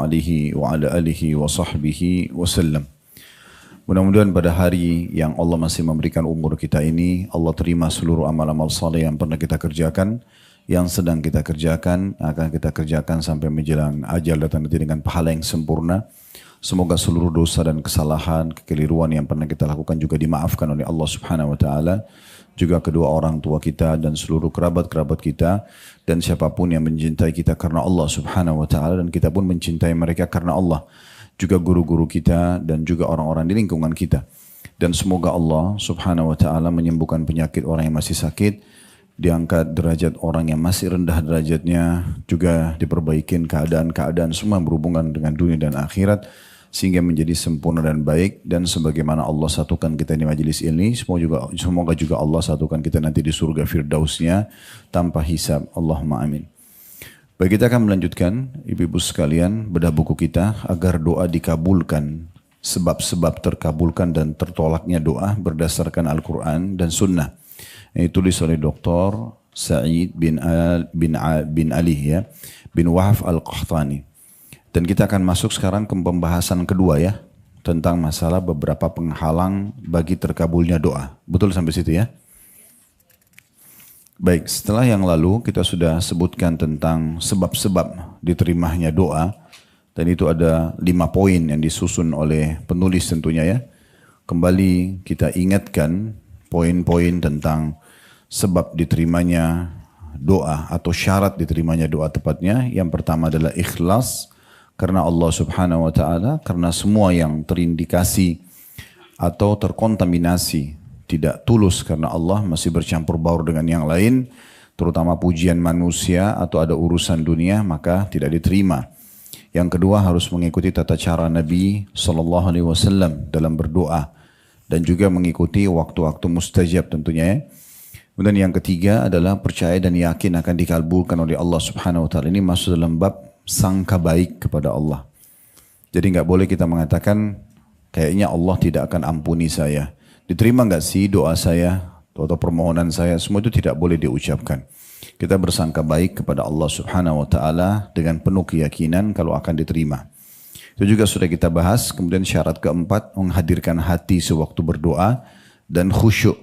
عليه وعلى آله وصحبه وسلم. Mudah-mudahan pada hari yang Allah masih memberikan umur kita ini, Allah terima seluruh amal-amal saleh yang pernah kita kerjakan, yang sedang kita kerjakan, akan kita kerjakan sampai menjelang ajal datang nanti dengan pahala yang sempurna. Semoga seluruh dosa dan kesalahan, kekeliruan yang pernah kita lakukan juga dimaafkan oleh Allah Subhanahu wa taala. Juga kedua orang tua kita dan seluruh kerabat-kerabat kita dan siapapun yang mencintai kita karena Allah Subhanahu wa taala dan kita pun mencintai mereka karena Allah. Juga guru-guru kita dan juga orang-orang di lingkungan kita. Dan semoga Allah Subhanahu wa taala menyembuhkan penyakit orang yang masih sakit, diangkat derajat orang yang masih rendah derajatnya, juga diperbaikin keadaan-keadaan semua berhubungan dengan dunia dan akhirat sehingga menjadi sempurna dan baik. Dan sebagaimana Allah satukan kita di majelis ini, semoga juga Allah satukan kita nanti di surga firdausnya tanpa hisab. Allahumma amin. Baik, kita akan melanjutkan ibu-ibu sekalian bedah buku kita agar doa dikabulkan, sebab-sebab terkabulkan dan tertolaknya doa berdasarkan Al-Quran dan Sunnah. Ini tulis oleh Dr. Sa'id bin Ali ya, bin Wahab Al-Qahtani. Dan kita akan masuk sekarang ke pembahasan kedua ya, tentang masalah beberapa penghalang bagi terkabulnya doa. Betul sampai situ ya? Baik, setelah yang lalu kita sudah sebutkan tentang sebab-sebab diterimanya doa. Dan itu ada 5 poin yang disusun oleh penulis tentunya ya. Kembali kita ingatkan poin-poin tentang sebab diterimanya doa atau syarat diterimanya doa tepatnya. Yang pertama adalah ikhlas karena Allah Subhanahu wa taala, karena semua yang terindikasi atau terkontaminasi tidak tulus karena Allah, masih bercampur baur dengan yang lain, terutama pujian manusia atau ada urusan dunia, maka tidak diterima. Yang kedua harus mengikuti tata cara Nabi SAW dalam berdoa dan juga mengikuti waktu-waktu mustajab tentunya ya. Kemudian yang ketiga adalah percaya dan yakin akan dikabulkan oleh Allah Subhanahu wa taala. Ini masuk dalam bab sangka baik kepada Allah. Jadi nggak boleh kita mengatakan kayaknya Allah tidak akan ampuni saya. Diterima nggak sih doa saya atau permohonan saya? Semua itu tidak boleh diucapkan. Kita bersangka baik kepada Allah Subhanahu wa taala dengan penuh keyakinan kalau akan diterima. Itu juga sudah kita bahas. Kemudian syarat keempat, menghadirkan hati sewaktu berdoa dan khusyuk.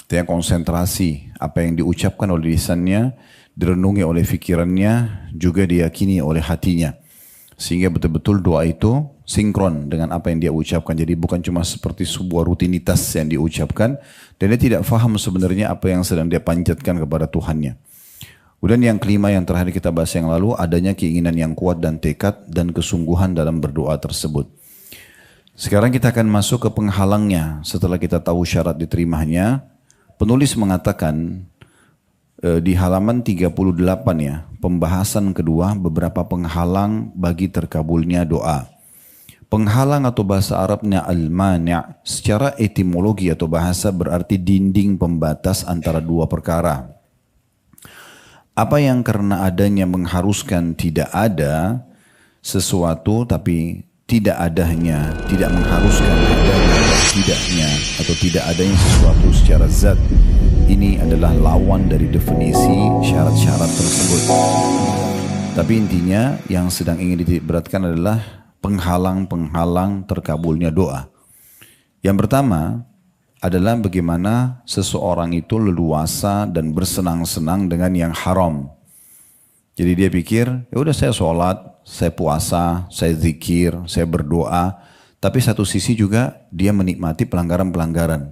Artinya konsentrasi apa yang diucapkan oleh lisannya, direnungi oleh fikirannya, juga diyakini oleh hatinya. Sehingga betul-betul doa itu sinkron dengan apa yang dia ucapkan. Jadi bukan cuma seperti sebuah rutinitas yang diucapkan dan dia tidak faham sebenarnya apa yang sedang dia panjatkan kepada Tuhannya. Kemudian yang kelima yang terakhir kita bahas yang lalu, adanya keinginan yang kuat dan tekad dan kesungguhan dalam berdoa tersebut. Sekarang kita akan masuk ke penghalangnya. Setelah kita tahu syarat diterimanya, penulis mengatakan di halaman 38 ya, pembahasan kedua beberapa penghalang bagi terkabulnya doa. Penghalang atau bahasa Arabnya al-mani' secara etimologi atau bahasa berarti dinding pembatas antara dua perkara. Apa yang karena adanya mengharuskan tidak ada sesuatu, tapi tidak adanya tidak mengharuskan adanya dan tidaknya atau tidak adanya sesuatu secara zat. Ini adalah lawan dari definisi syarat-syarat tersebut. Tapi intinya yang sedang ingin dititikberatkan adalah penghalang-penghalang terkabulnya doa. Yang pertama adalah bagaimana seseorang itu leluasa dan bersenang-senang dengan yang haram. Jadi dia pikir, ya udah saya sholat, saya puasa, saya zikir, saya berdoa. Tapi satu sisi juga dia menikmati pelanggaran-pelanggaran.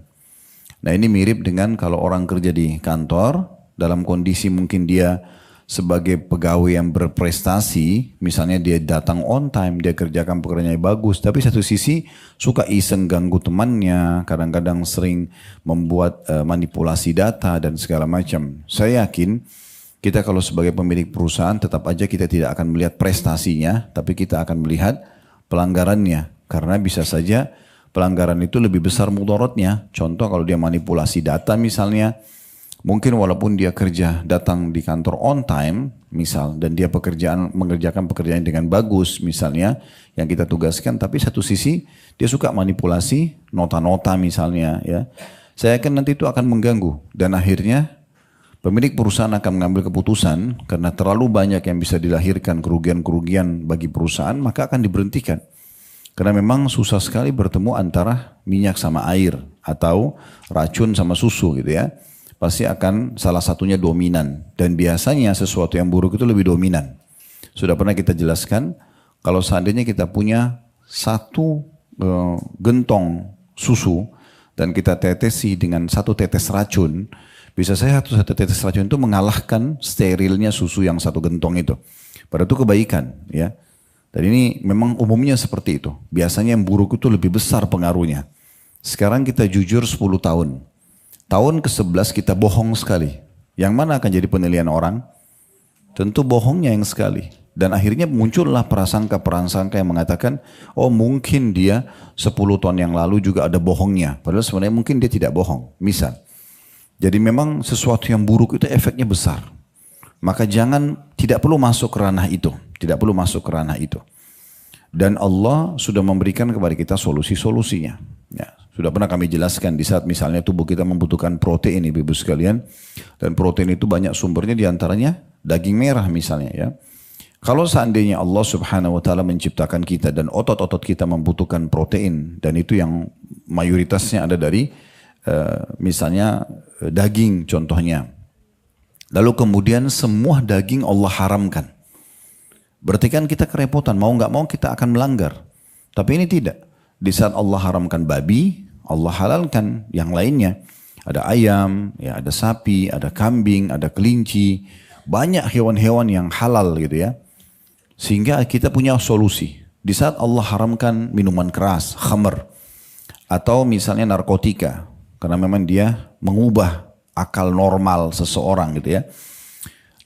Nah ini mirip dengan kalau orang kerja di kantor, dalam kondisi mungkin dia sebagai pegawai yang berprestasi, misalnya dia datang on time, dia kerjakan pekerjaannya bagus, tapi satu sisi suka iseng ganggu temannya, kadang-kadang sering membuat manipulasi data dan segala macam. Saya yakin kita kalau sebagai pemilik perusahaan tetap aja kita tidak akan melihat prestasinya, tapi kita akan melihat pelanggarannya, karena bisa saja pelanggaran itu lebih besar mudaratnya. Contoh kalau dia manipulasi data misalnya, mungkin walaupun dia kerja datang di kantor on time misal dan dia mengerjakan pekerjaan dengan bagus misalnya yang kita tugaskan, tapi satu sisi dia suka manipulasi nota-nota misalnya ya. Saya yakin nanti itu akan mengganggu dan akhirnya Pemilik perusahaan akan mengambil keputusan karena terlalu banyak yang bisa dilahirkan kerugian-kerugian bagi perusahaan, maka akan diberhentikan. Karena memang susah sekali bertemu antara minyak sama air atau racun sama susu gitu ya. Pasti akan salah satunya dominan. Dan biasanya sesuatu yang buruk itu lebih dominan. Sudah pernah kita jelaskan, kalau seandainya kita punya satu gentong susu dan kita tetesi dengan satu tetes racun, bisa saya satu tetes racun itu mengalahkan sterilnya susu yang satu gentong itu. Padahal itu kebaikan ya. Dan ini memang umumnya seperti itu. Biasanya yang buruk itu lebih besar pengaruhnya. Sekarang kita jujur 10 tahun. Tahun ke-11 kita bohong sekali. Yang mana akan jadi penilaian orang? Tentu bohongnya yang sekali. Dan akhirnya muncullah prasangka-prasangka yang mengatakan, oh mungkin dia 10 tahun yang lalu juga ada bohongnya. Padahal sebenarnya mungkin dia tidak bohong. Misal. Jadi memang sesuatu yang buruk itu efeknya besar. Maka tidak perlu masuk ke ranah itu. Tidak perlu masuk ke ranah itu. Dan Allah sudah memberikan kepada kita solusi-solusinya. Ya, sudah pernah kami jelaskan di saat misalnya tubuh kita membutuhkan protein, ibu-ibu sekalian. Dan protein itu banyak sumbernya, diantaranya daging merah misalnya ya. Kalau seandainya Allah subhanahu wa ta'ala menciptakan kita dan otot-otot kita membutuhkan protein. Dan itu yang mayoritasnya ada dari misalnya daging contohnya. Lalu kemudian semua daging Allah haramkan. Berarti kan kita kerepotan, mau nggak mau kita akan melanggar. Tapi ini tidak. Di saat Allah haramkan babi, Allah halalkan yang lainnya. Ada ayam, ya ada sapi, ada kambing, ada kelinci. Banyak hewan-hewan yang halal gitu ya. Sehingga kita punya solusi. Di saat Allah haramkan minuman keras, khamr. Atau misalnya narkotika. Karena memang dia mengubah akal normal seseorang gitu ya.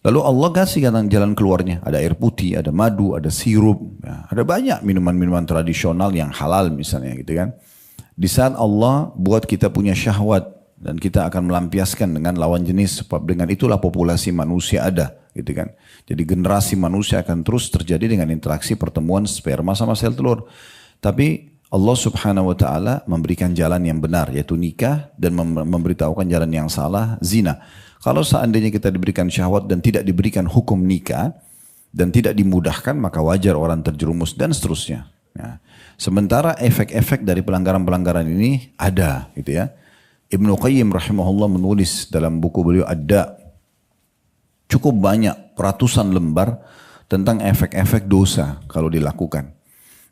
Lalu Allah kasih jalan keluarnya. Ada air putih, ada madu, ada sirup. Ya, ada banyak minuman-minuman tradisional yang halal misalnya gitu kan. Di saat Allah buat kita punya syahwat. Dan kita akan melampiaskan dengan lawan jenis. Sebab dengan itulah populasi manusia ada gitu kan. Jadi generasi manusia akan terus terjadi dengan interaksi pertemuan sperma sama sel telur. Tapi Allah subhanahu wa ta'ala memberikan jalan yang benar, yaitu nikah, dan memberitahukan jalan yang salah, zina. Kalau seandainya kita diberikan syahwat dan tidak diberikan hukum nikah, dan tidak dimudahkan, maka wajar orang terjerumus, dan seterusnya. Nah, sementara efek-efek dari pelanggaran-pelanggaran ini ada, gitu ya. Ibnu Qayyim rahimahullah menulis dalam buku beliau Ad-Da, cukup banyak, ratusan lembar, tentang efek-efek dosa kalau dilakukan.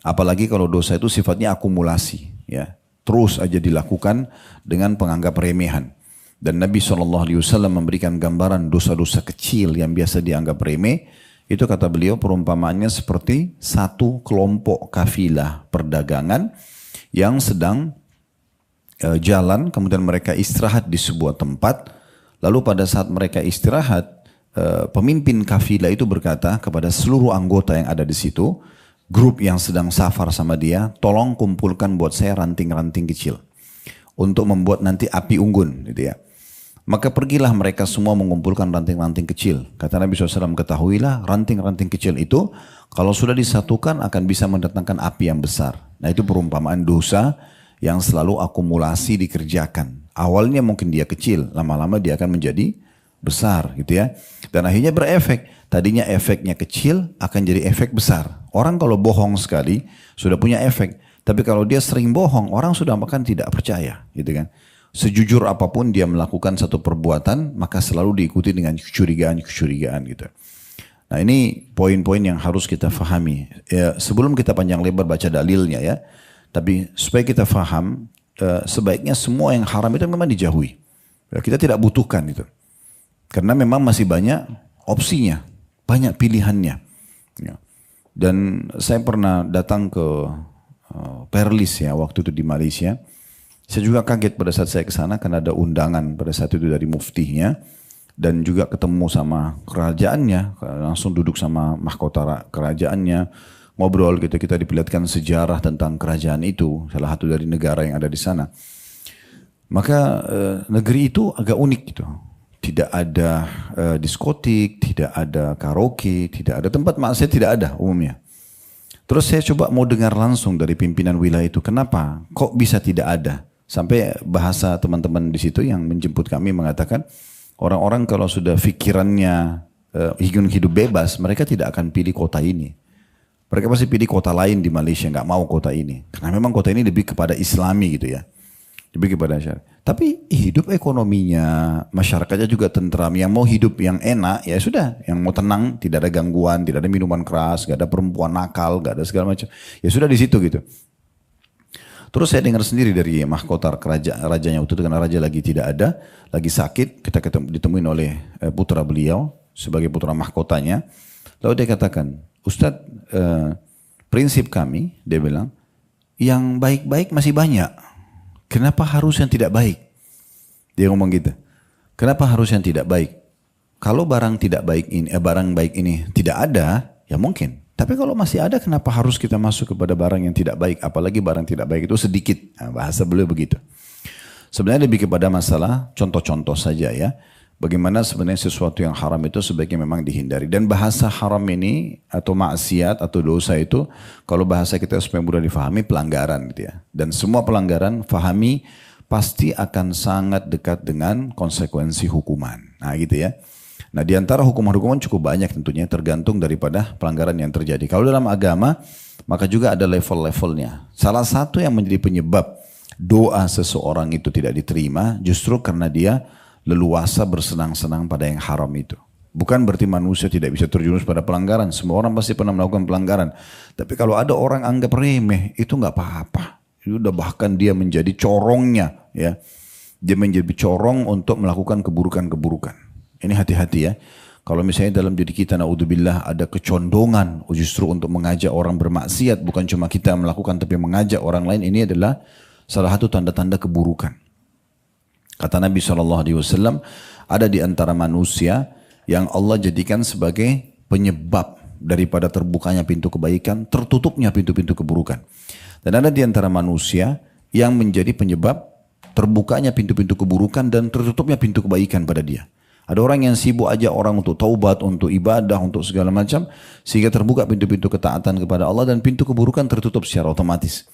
Apalagi kalau dosa itu sifatnya akumulasi, ya terus aja dilakukan dengan penganggap remehan. Dan Nabi SAW memberikan gambaran dosa-dosa kecil yang biasa dianggap remeh. Itu kata beliau perumpamaannya seperti satu kelompok kafilah perdagangan yang sedang jalan, kemudian mereka istirahat di sebuah tempat. Lalu pada saat mereka istirahat, pemimpin kafilah itu berkata kepada seluruh anggota yang ada di situ, grup yang sedang safar sama dia, tolong kumpulkan buat saya ranting-ranting kecil untuk membuat nanti api unggun gitu ya. Maka pergilah mereka semua mengumpulkan ranting-ranting kecil. Kata Nabi SAW, ketahuilah ranting-ranting kecil itu kalau sudah disatukan akan bisa mendatangkan api yang besar. Nah itu perumpamaan dosa yang selalu akumulasi dikerjakan. Awalnya mungkin dia kecil, lama-lama dia akan menjadi besar gitu ya. Dan akhirnya berefek. Tadinya efeknya kecil akan jadi efek besar. Orang kalau bohong sekali sudah punya efek. Tapi kalau dia sering bohong, orang sudah makan tidak percaya gitu kan. Sejujur apapun dia melakukan satu perbuatan, maka selalu diikuti dengan kecurigaan-kecurigaan gitu. Nah ini poin-poin yang harus kita fahami. Ya, sebelum kita panjang lebar baca dalilnya ya. Tapi supaya kita faham, sebaiknya semua yang haram itu memang dijauhi. Ya, kita tidak butuhkan itu. Karena memang masih banyak opsinya. Banyak pilihannya. Ya. Dan saya pernah datang ke Perlis ya waktu itu di Malaysia. Saya juga kaget pada saat saya ke sana karena ada undangan pada saat itu dari muftinya. Dan juga ketemu sama kerajaannya. Langsung duduk sama mahkota kerajaannya. Ngobrol gitu, kita diperlihatkan sejarah tentang kerajaan itu. Salah satu dari negara yang ada di sana. Maka negeri itu agak unik gitu. Tidak ada diskotik, tidak ada karaoke, tidak ada tempat maksiat, tidak ada umumnya. Terus saya coba mau dengar langsung dari pimpinan wilayah itu, kenapa? Kok bisa tidak ada? Sampai bahasa teman-teman di situ yang menjemput kami mengatakan, Orang-orang kalau sudah pikirannya ingin hidup bebas, mereka tidak akan pilih kota ini. Mereka pasti pilih kota lain di Malaysia, nggak mau kota ini. Karena memang kota ini lebih kepada Islami gitu ya. Lebih kepada syariat. Tapi hidup ekonominya, masyarakatnya juga tentram. Yang mau hidup yang enak, ya sudah. Yang mau tenang, tidak ada gangguan, tidak ada minuman keras, nggak ada perempuan nakal, nggak ada segala macam. Ya sudah di situ gitu. Terus saya dengar sendiri dari mahkota rajanya waktu itu, karena raja lagi tidak ada, lagi sakit, kita ditemuin oleh putra beliau sebagai putra mahkotanya. Lalu dia katakan, Ustadz, prinsip kami, dia bilang, yang baik-baik masih banyak. Kenapa harus yang tidak baik? Dia ngomong gitu. Kenapa harus yang tidak baik? Kalau barang tidak baik ini, barang baik ini tidak ada, ya mungkin. Tapi kalau masih ada, kenapa harus kita masuk kepada barang yang tidak baik? Apalagi barang tidak baik itu sedikit. Nah, bahasa beliau begitu. Sebenarnya lebih kepada masalah contoh-contoh saja ya. Bagaimana sebenarnya sesuatu yang haram itu sebaiknya memang dihindari. Dan bahasa haram ini atau maksiat atau dosa itu kalau bahasa kita supaya mudah difahami pelanggaran gitu ya. Dan semua pelanggaran fahami pasti akan sangat dekat dengan konsekuensi hukuman. Nah gitu ya. Nah di antara hukuman-hukuman cukup banyak tentunya tergantung daripada pelanggaran yang terjadi. Kalau dalam agama maka juga ada level-levelnya. Salah satu yang menjadi penyebab doa seseorang itu tidak diterima justru karena dia leluasa bersenang-senang pada yang haram itu. Bukan berarti manusia tidak bisa terjerumus pada pelanggaran. Semua orang pasti pernah melakukan pelanggaran. Tapi kalau ada orang anggap remeh, itu nggak apa-apa. Itu udah bahkan dia menjadi corongnya, ya. Dia menjadi corong untuk melakukan keburukan-keburukan. Ini hati-hati ya. Kalau misalnya dalam diri kita, naudzubillah, ada kecondongan justru untuk mengajak orang bermaksiat, bukan cuma kita melakukan tapi mengajak orang lain, ini adalah salah satu tanda-tanda keburukan. Kata Nabi SAW, ada di antara manusia yang Allah jadikan sebagai penyebab daripada terbukanya pintu kebaikan, tertutupnya pintu-pintu keburukan. Dan ada di antara manusia yang menjadi penyebab terbukanya pintu-pintu keburukan dan tertutupnya pintu kebaikan pada dia. Ada orang yang sibuk aja orang untuk taubat, untuk ibadah, untuk segala macam, sehingga terbuka pintu-pintu ketaatan kepada Allah dan pintu keburukan tertutup secara otomatis.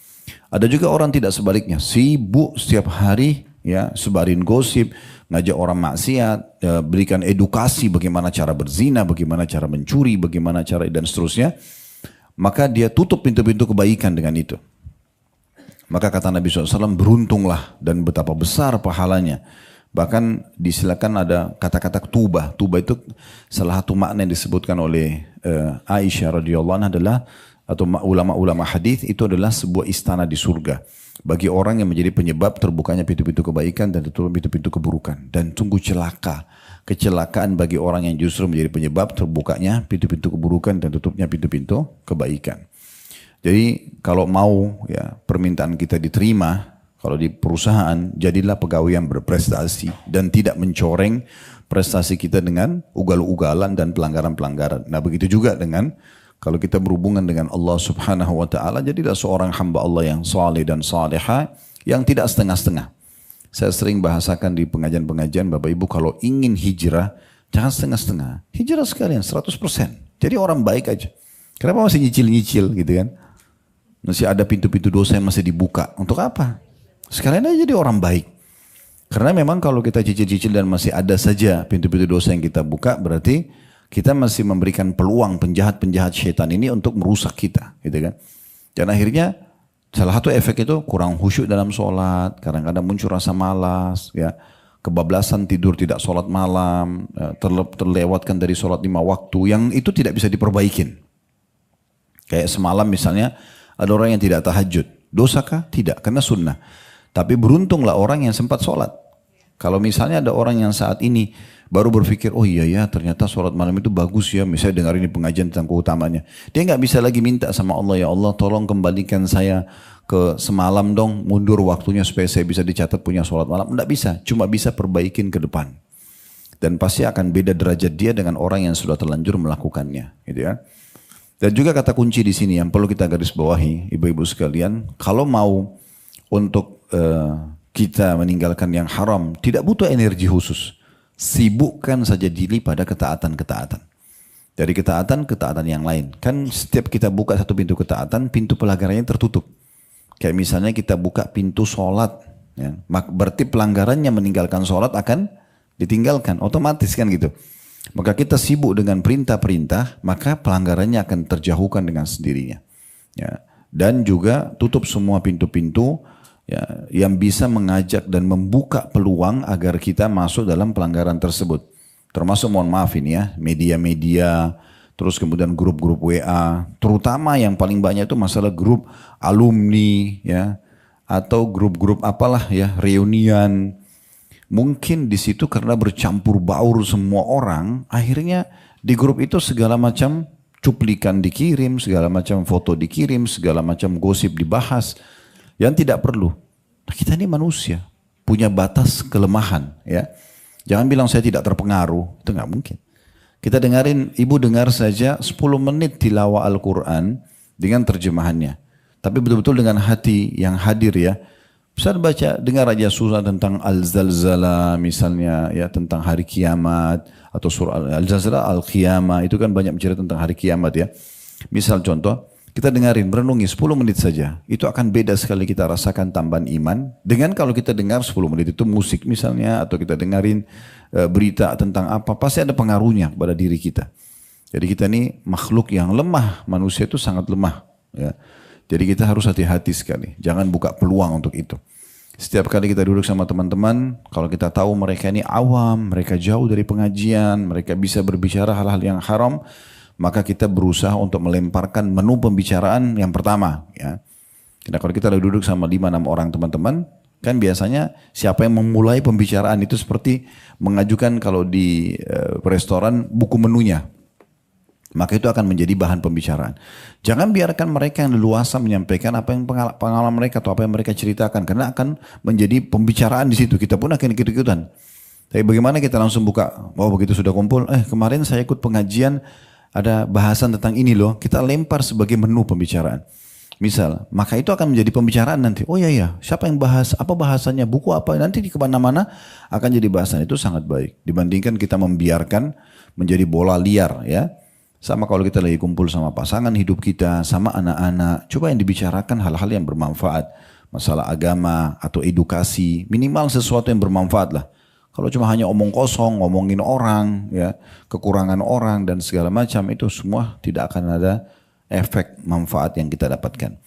Ada juga orang tidak sebaliknya, sibuk setiap hari, ya, sebarin gosip, ngajak orang maksiat, berikan edukasi bagaimana cara berzina, bagaimana cara mencuri, bagaimana cara dan seterusnya. Maka dia tutup pintu-pintu kebaikan dengan itu. Maka kata Nabi SAW, beruntunglah dan betapa besar pahalanya. Bahkan disilakan ada kata-kata tubah. Tubah itu salah satu makna yang disebutkan oleh Aisyah radhiyallahu anha adalah, atau ulama-ulama hadis, itu adalah sebuah istana di surga bagi orang yang menjadi penyebab terbukanya pintu-pintu kebaikan dan tutup pintu-pintu keburukan. Dan tunggu kecelakaan bagi orang yang justru menjadi penyebab terbukanya pintu-pintu keburukan dan tutupnya pintu-pintu kebaikan. Jadi kalau mau ya permintaan kita diterima, kalau di perusahaan jadilah pegawai yang berprestasi dan tidak mencoreng prestasi kita dengan ugal-ugalan dan pelanggaran-pelanggaran. Nah begitu juga dengan kalau kita berhubungan dengan Allah Subhanahu wa taala, jadilah seorang hamba Allah yang saleh dan salehah, yang tidak setengah-setengah. Saya sering bahasakan di pengajian-pengajian, Bapak Ibu, kalau ingin hijrah, jangan setengah-setengah. Hijrah sekalian 100%. Jadi orang baik aja. Kenapa masih nyicil-nyicil gitu kan? Masih ada pintu-pintu dosa yang masih dibuka. Untuk apa? Sekalian aja jadi orang baik. Karena memang kalau kita cicil-cicil dan masih ada saja pintu-pintu dosa yang kita buka, berarti kita masih memberikan peluang penjahat-penjahat syaitan ini untuk merusak kita, gitu kan? Dan akhirnya salah satu efek itu kurang khusyuk dalam sholat, kadang-kadang muncul rasa malas, ya, kebablasan tidur tidak sholat malam, terlewatkan dari sholat 5 waktu, yang itu tidak bisa diperbaikin. Kayak semalam misalnya ada orang yang tidak tahajud, dosakah? Tidak, karena sunnah. Tapi beruntunglah orang yang sempat sholat. Kalau misalnya ada orang yang saat ini baru berpikir, oh iya ya ternyata sholat malam itu bagus ya, misalnya dengar ini pengajian tentang keutamaannya. Dia nggak bisa lagi minta sama Allah, ya Allah tolong kembalikan saya ke semalam dong, mundur waktunya supaya saya bisa dicatat punya sholat malam. Nggak bisa, cuma bisa perbaikin ke depan. Dan pasti akan beda derajat dia dengan orang yang sudah terlanjur melakukannya. Gitu ya. Dan juga kata kunci di sini yang perlu kita garis bawahi, ibu-ibu sekalian, kalau mau untuk kita meninggalkan yang haram, tidak butuh energi khusus. Sibukkan saja diri pada ketaatan-ketaatan. Dari ketaatan yang lain. Kan setiap kita buka satu pintu ketaatan, pintu pelanggarannya tertutup. Kayak misalnya kita buka pintu sholat. Ya. Berarti pelanggarannya meninggalkan sholat akan ditinggalkan, otomatis kan gitu. Maka kita sibuk dengan perintah-perintah, maka pelanggarannya akan terjauhkan dengan sendirinya. Ya. Dan juga tutup semua pintu-pintu ya, yang bisa mengajak dan membuka peluang agar kita masuk dalam pelanggaran tersebut. Termasuk mohon maaf ini ya, media-media, terus kemudian grup-grup WA, terutama yang paling banyak itu masalah grup alumni ya, atau grup-grup apalah ya, reunian. Mungkin di situ karena bercampur baur semua orang, akhirnya di grup itu segala macam cuplikan dikirim, segala macam foto dikirim, segala macam gosip dibahas yang tidak perlu. Nah, kita ini manusia, punya batas kelemahan ya. Jangan bilang saya tidak terpengaruh, itu nggak mungkin. Kita dengarin, ibu dengar saja 10 menit tilawah Al-Quran dengan terjemahannya. Tapi betul-betul dengan hati yang hadir ya. Bisa baca, dengar aja surah tentang Al-Zalzalah misalnya ya, tentang hari kiamat, atau surah Al-Zalzalah, Al-Qiyamah, itu kan banyak bicara tentang hari kiamat ya. Misal contoh, kita dengarin, merenungi 10 menit saja, itu akan beda sekali kita rasakan tambahan iman, dengan kalau kita dengar 10 menit itu musik misalnya, atau kita dengarin berita tentang apa, pasti ada pengaruhnya pada diri kita. Jadi kita ini makhluk yang lemah, manusia itu sangat lemah ya. Jadi kita harus hati-hati sekali, jangan buka peluang untuk itu. Setiap kali kita duduk sama teman-teman, kalau kita tahu mereka ini awam, mereka jauh dari pengajian, mereka bisa berbicara hal-hal yang haram, maka kita berusaha untuk melemparkan menu pembicaraan yang pertama. Ya. Karena kalau kita duduk sama 5-6 orang teman-teman, kan biasanya siapa yang memulai pembicaraan itu seperti mengajukan kalau di restoran buku menunya. Maka itu akan menjadi bahan pembicaraan. Jangan biarkan mereka yang leluasa menyampaikan apa yang pengalaman mereka atau apa yang mereka ceritakan, karena akan menjadi pembicaraan di situ. Kita pun akan ikut-ikutan. Tapi bagaimana kita langsung buka, oh begitu sudah kumpul, kemarin saya ikut pengajian ada bahasan tentang ini loh, kita lempar sebagai menu pembicaraan. Misal, maka itu akan menjadi pembicaraan nanti. Oh iya, siapa yang bahas, apa bahasannya, buku apa, nanti di kemana-mana akan jadi bahasan. Itu sangat baik dibandingkan kita membiarkan menjadi bola liar ya. Sama kalau kita lagi kumpul sama pasangan hidup kita, sama anak-anak, coba yang dibicarakan hal-hal yang bermanfaat. Masalah agama atau edukasi, minimal sesuatu yang bermanfaat lah. Kalau cuma hanya omong kosong, ngomongin orang, ya, kekurangan orang dan segala macam, itu semua tidak akan ada efek manfaat yang kita dapatkan.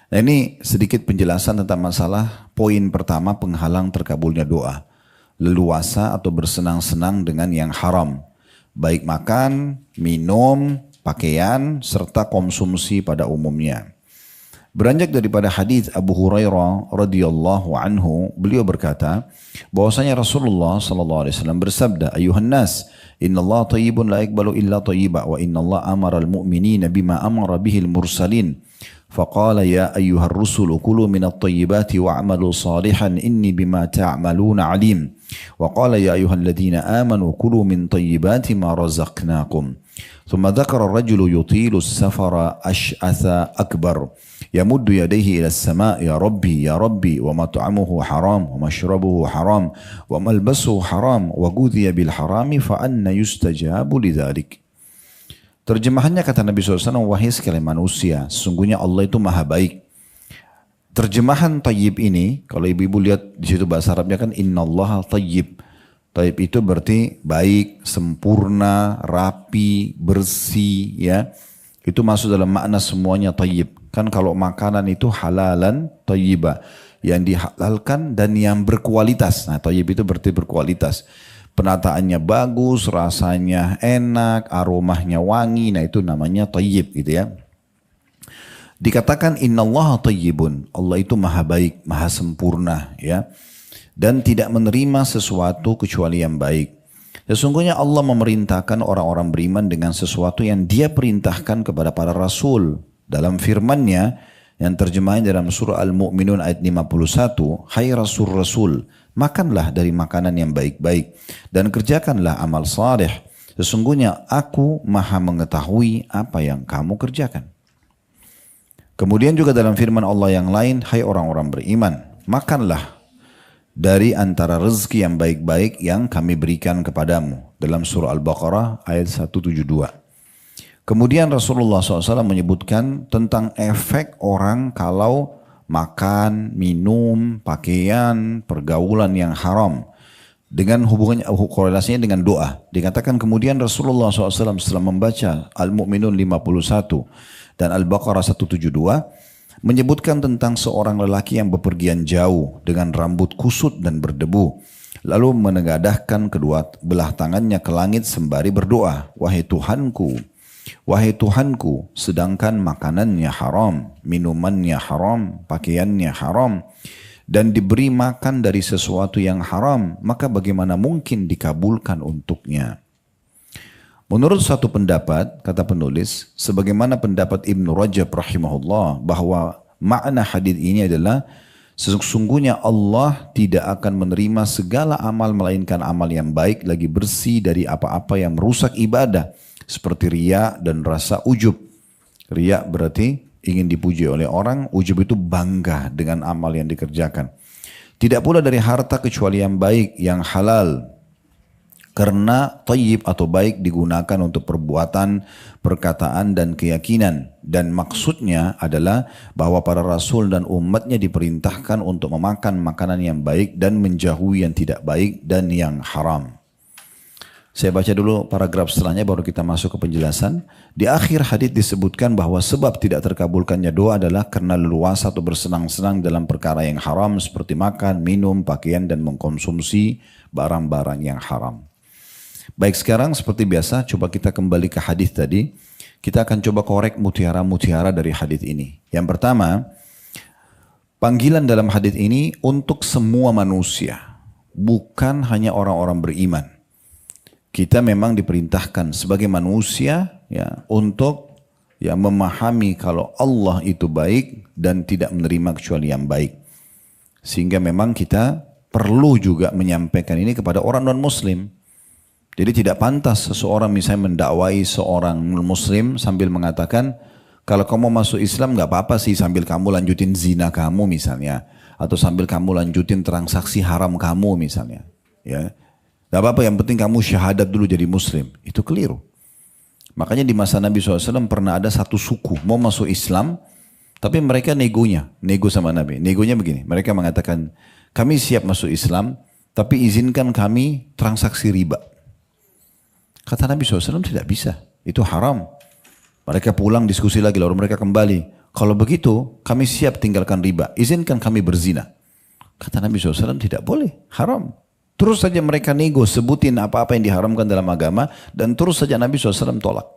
Nah ini sedikit penjelasan tentang masalah poin pertama penghalang terkabulnya doa. Leluasa atau bersenang-senang dengan yang haram. Baik makan, minum, pakaian, serta konsumsi pada umumnya. Beranjak daripada hadis Abu Hurairah radhiyallahu anhu, beliau berkata bahwasanya Rasulullah sallallahu alaihi wasallam bersabda, "Ayuhan nas, innallaha thayyibun la yaqbalu illa thayyiba wa innallaha amara al-mu'minina bima amara bihi al-mursalin." Faqala ya ayyuhar rusulu kulu minat tayyibati wa'amalu salihan inni bima ta'maluna alim. Wa qala ya ayyuhalladzina amanu kulu min tayyibati ma razaqnakum. Thumma dhakara ar-rajulu yutilu as-safara ash'atha akbar. Yamuddu yadayhi ila as-sama' ya rabbi wa mat'amuhu haram wa mashrabuhu haram wa malbasuhu haram wa ghudhiya bil harami fa anna yustajabu lidzalik. Terjemahannya kata Nabi SAW, wahai sekalian manusia, sesungguhnya Allah itu maha baik. Terjemahan tayyib ini, kalau ibu-ibu lihat di situ bahasa Arabnya kan innallaha tayyib. Tayyib itu berarti baik, sempurna, rapi, bersih, ya. Itu masuk dalam makna semuanya tayyib. Kan kalau makanan itu halalan tayyibah, yang dihalalkan dan yang berkualitas. Nah, tayyib itu berarti berkualitas. Penataannya bagus, rasanya enak, aromanya wangi, nah itu namanya tayyib gitu ya. Dikatakan innallaha tayyibun, Allah itu maha baik, maha sempurna ya. Dan tidak menerima sesuatu kecuali yang baik. Sesungguhnya Allah memerintahkan orang-orang beriman dengan sesuatu yang dia perintahkan kepada para rasul. Dalam firman-Nya yang terjemahnya dalam surah Al-Mu'minun ayat 51, hai rasul-rasul, makanlah dari makanan yang baik-baik dan kerjakanlah amal saleh. Sesungguhnya aku maha mengetahui apa yang kamu kerjakan. Kemudian juga dalam firman Allah yang lain, hai orang-orang beriman, makanlah dari antara rezeki yang baik-baik yang kami berikan kepadamu. Dalam surah Al-Baqarah ayat 172. Kemudian Rasulullah SAW menyebutkan tentang efek orang kalau makan, minum, pakaian, pergaulan yang haram. Dengan hubungannya, korelasinya dengan doa. Dikatakan kemudian Rasulullah SAW setelah membaca Al-Mu'minun 51 dan Al-Baqarah 172, menyebutkan tentang seorang lelaki yang bepergian jauh dengan rambut kusut dan berdebu. Lalu menegadahkan kedua belah tangannya ke langit sembari berdoa, wahai Tuhanku, sedangkan makanannya haram, minumannya haram, pakaiannya haram, dan diberi makan dari sesuatu yang haram, maka bagaimana mungkin dikabulkan untuknya? Menurut satu pendapat, kata penulis, sebagaimana pendapat Ibnu Rajab rahimahullah, bahwa makna hadis ini adalah sesungguhnya Allah tidak akan menerima segala amal melainkan amal yang baik lagi bersih dari apa-apa yang merusak ibadah, seperti riya dan rasa ujub. Riya berarti ingin dipuji oleh orang, ujub itu bangga dengan amal yang dikerjakan. Tidak pula dari harta kecuali yang baik, yang halal. Karena tayyib atau baik digunakan untuk perbuatan, perkataan dan keyakinan. Dan maksudnya adalah bahwa para rasul dan umatnya diperintahkan untuk memakan makanan yang baik dan menjauhi yang tidak baik dan yang haram. Saya baca dulu paragraf setelahnya baru kita masuk ke penjelasan. Di akhir hadis disebutkan bahwa sebab tidak terkabulkannya doa adalah karena leluasa atau bersenang-senang dalam perkara yang haram seperti makan, minum, pakaian dan mengkonsumsi barang-barang yang haram. Baik, sekarang seperti biasa coba kita kembali ke hadis tadi. Kita akan coba korek mutiara-mutiara dari hadis ini. Yang pertama, panggilan dalam hadis ini untuk semua manusia, bukan hanya orang-orang beriman. Kita memang diperintahkan sebagai manusia ya untuk ya memahami kalau Allah itu baik dan tidak menerima kecuali yang baik. Sehingga memang kita perlu juga menyampaikan ini kepada orang non-muslim. Jadi tidak pantas seseorang misalnya mendakwai seorang muslim sambil mengatakan kalau kamu masuk Islam nggak apa-apa sih sambil kamu lanjutin zina kamu misalnya, atau sambil kamu lanjutin transaksi haram kamu misalnya, ya. Gak apa-apa, yang penting kamu syahadat dulu jadi muslim. Itu keliru. Makanya di masa Nabi SAW pernah ada satu suku mau masuk Islam, tapi mereka nego sama Nabi. Negonya begini, mereka mengatakan, kami siap masuk Islam, tapi izinkan kami transaksi riba. Kata Nabi SAW tidak bisa, itu haram. Mereka pulang diskusi lagi, lalu mereka kembali. Kalau begitu, kami siap tinggalkan riba, izinkan kami berzina. Kata Nabi SAW tidak boleh, haram. Terus saja mereka nego, sebutin apa-apa yang diharamkan dalam agama, dan terus saja Nabi SAW tolak.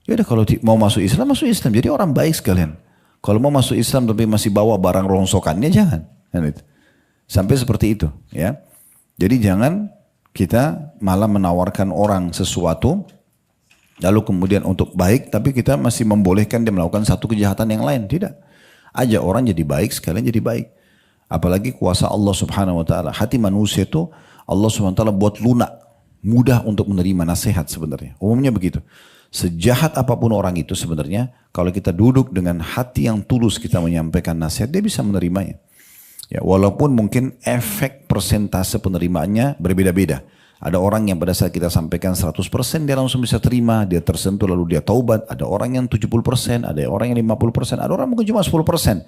Yaudah kalau mau masuk Islam, masuk Islam. Jadi orang baik sekalian. Kalau mau masuk Islam tapi masih bawa barang rongsokannya, jangan. Sampai seperti itu. Ya. Jadi jangan kita malah menawarkan orang sesuatu, lalu kemudian untuk baik, tapi kita masih membolehkan dia melakukan satu kejahatan yang lain. Tidak. Ajak orang jadi baik, sekalian jadi baik. Apalagi kuasa Allah subhanahu wa ta'ala. Hati manusia itu Allah subhanahu wa ta'ala buat lunak. Mudah untuk menerima nasihat sebenarnya. Umumnya begitu. Sejahat apapun orang itu sebenarnya, kalau kita duduk dengan hati yang tulus kita menyampaikan nasihat, dia bisa menerimanya. Ya, walaupun mungkin efek persentase penerimaannya berbeda-beda. Ada orang yang pada saat kita sampaikan 100% dia langsung bisa terima, dia tersentuh lalu dia taubat. Ada orang yang 70%, ada orang yang 50%, ada orang mungkin cuma 10%.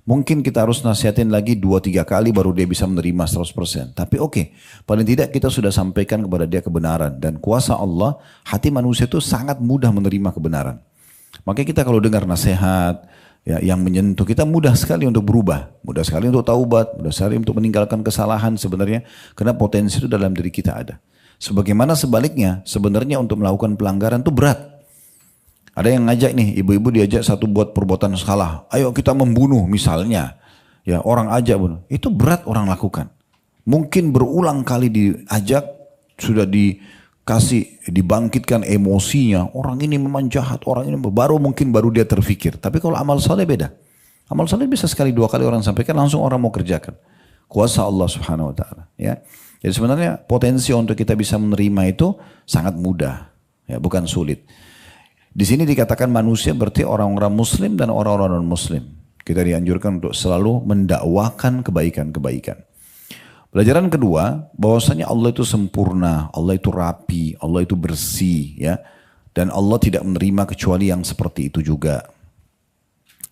Mungkin kita harus nasihatin lagi 2-3 kali baru dia bisa menerima 100%. Tapi oke, paling tidak kita sudah sampaikan kepada dia kebenaran. Dan kuasa Allah, hati manusia itu sangat mudah menerima kebenaran. Makanya kita kalau dengar nasihat ya, yang menyentuh, kita mudah sekali untuk berubah. Mudah sekali untuk taubat, mudah sekali untuk meninggalkan kesalahan sebenarnya. Karena potensi itu dalam diri kita ada. Sebagaimana sebaliknya, sebenarnya untuk melakukan pelanggaran itu berat. Ada yang ngajak nih, ibu-ibu diajak satu buat perbuatan salah. Ayo kita membunuh misalnya. Ya, orang ajak bunuh. Itu berat orang lakukan. Mungkin berulang kali diajak, sudah dikasih, dibangkitkan emosinya. Orang ini memang jahat, orang ini baru dia terfikir. Tapi kalau amal saleh beda. Amal saleh bisa sekali 2 kali orang sampaikan, langsung orang mau kerjakan. Kuasa Allah subhanahu wa ta'ala. Ya. Jadi sebenarnya potensi untuk kita bisa menerima itu sangat mudah. Ya, bukan sulit. Di sini dikatakan manusia berarti orang-orang muslim dan orang-orang non-muslim. Kita dianjurkan untuk selalu mendakwakan kebaikan-kebaikan. Pelajaran kedua, bahwasanya Allah itu sempurna, Allah itu rapi, Allah itu bersih, ya. Dan Allah tidak menerima kecuali yang seperti itu juga.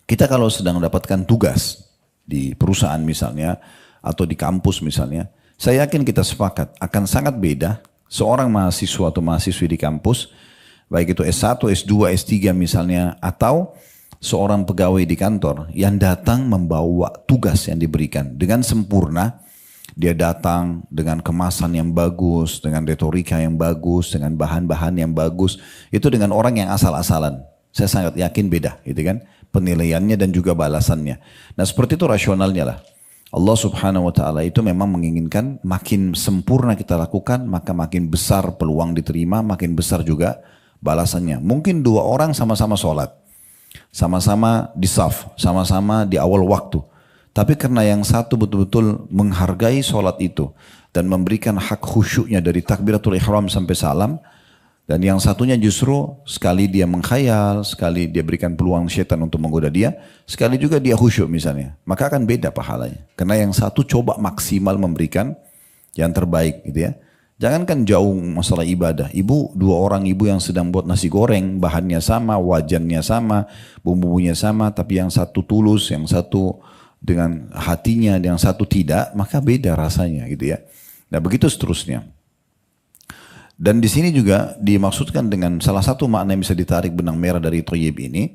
Kita kalau sedang mendapatkan tugas di perusahaan misalnya, atau di kampus misalnya, Saya yakin kita sepakat akan sangat beda seorang mahasiswa atau mahasiswi di kampus, baik itu S1, S2, S3 misalnya, atau seorang pegawai di kantor yang datang membawa tugas yang diberikan dengan sempurna. Dia datang dengan kemasan yang bagus, dengan retorika yang bagus, dengan bahan-bahan yang bagus. Itu dengan orang yang asal-asalan. Saya sangat yakin beda, gitu kan? Penilaiannya dan juga balasannya. Nah seperti itu rasionalnya lah. Allah subhanahu wa ta'ala itu memang menginginkan makin sempurna kita lakukan, maka makin besar peluang diterima, makin besar juga balasannya. Mungkin dua orang sama-sama sholat, sama-sama di saf, sama-sama di awal waktu. Tapi karena yang satu betul-betul menghargai sholat itu dan memberikan hak khusyuknya dari takbiratul ihram sampai salam, dan yang satunya justru sekali dia mengkhayal, sekali dia berikan peluang syaitan untuk menggoda dia, sekali juga dia khusyuk misalnya, maka akan beda pahalanya. Karena yang satu coba maksimal memberikan yang terbaik gitu ya. Jangankan jauh masalah ibadah. Dua orang ibu yang sedang buat nasi goreng, bahannya sama, wajannya sama, bumbunya sama, tapi yang satu tulus, yang satu dengan hatinya, yang satu tidak, maka beda rasanya gitu ya. Nah begitu seterusnya. Dan di sini juga dimaksudkan dengan salah satu makna yang bisa ditarik benang merah dari thayyib ini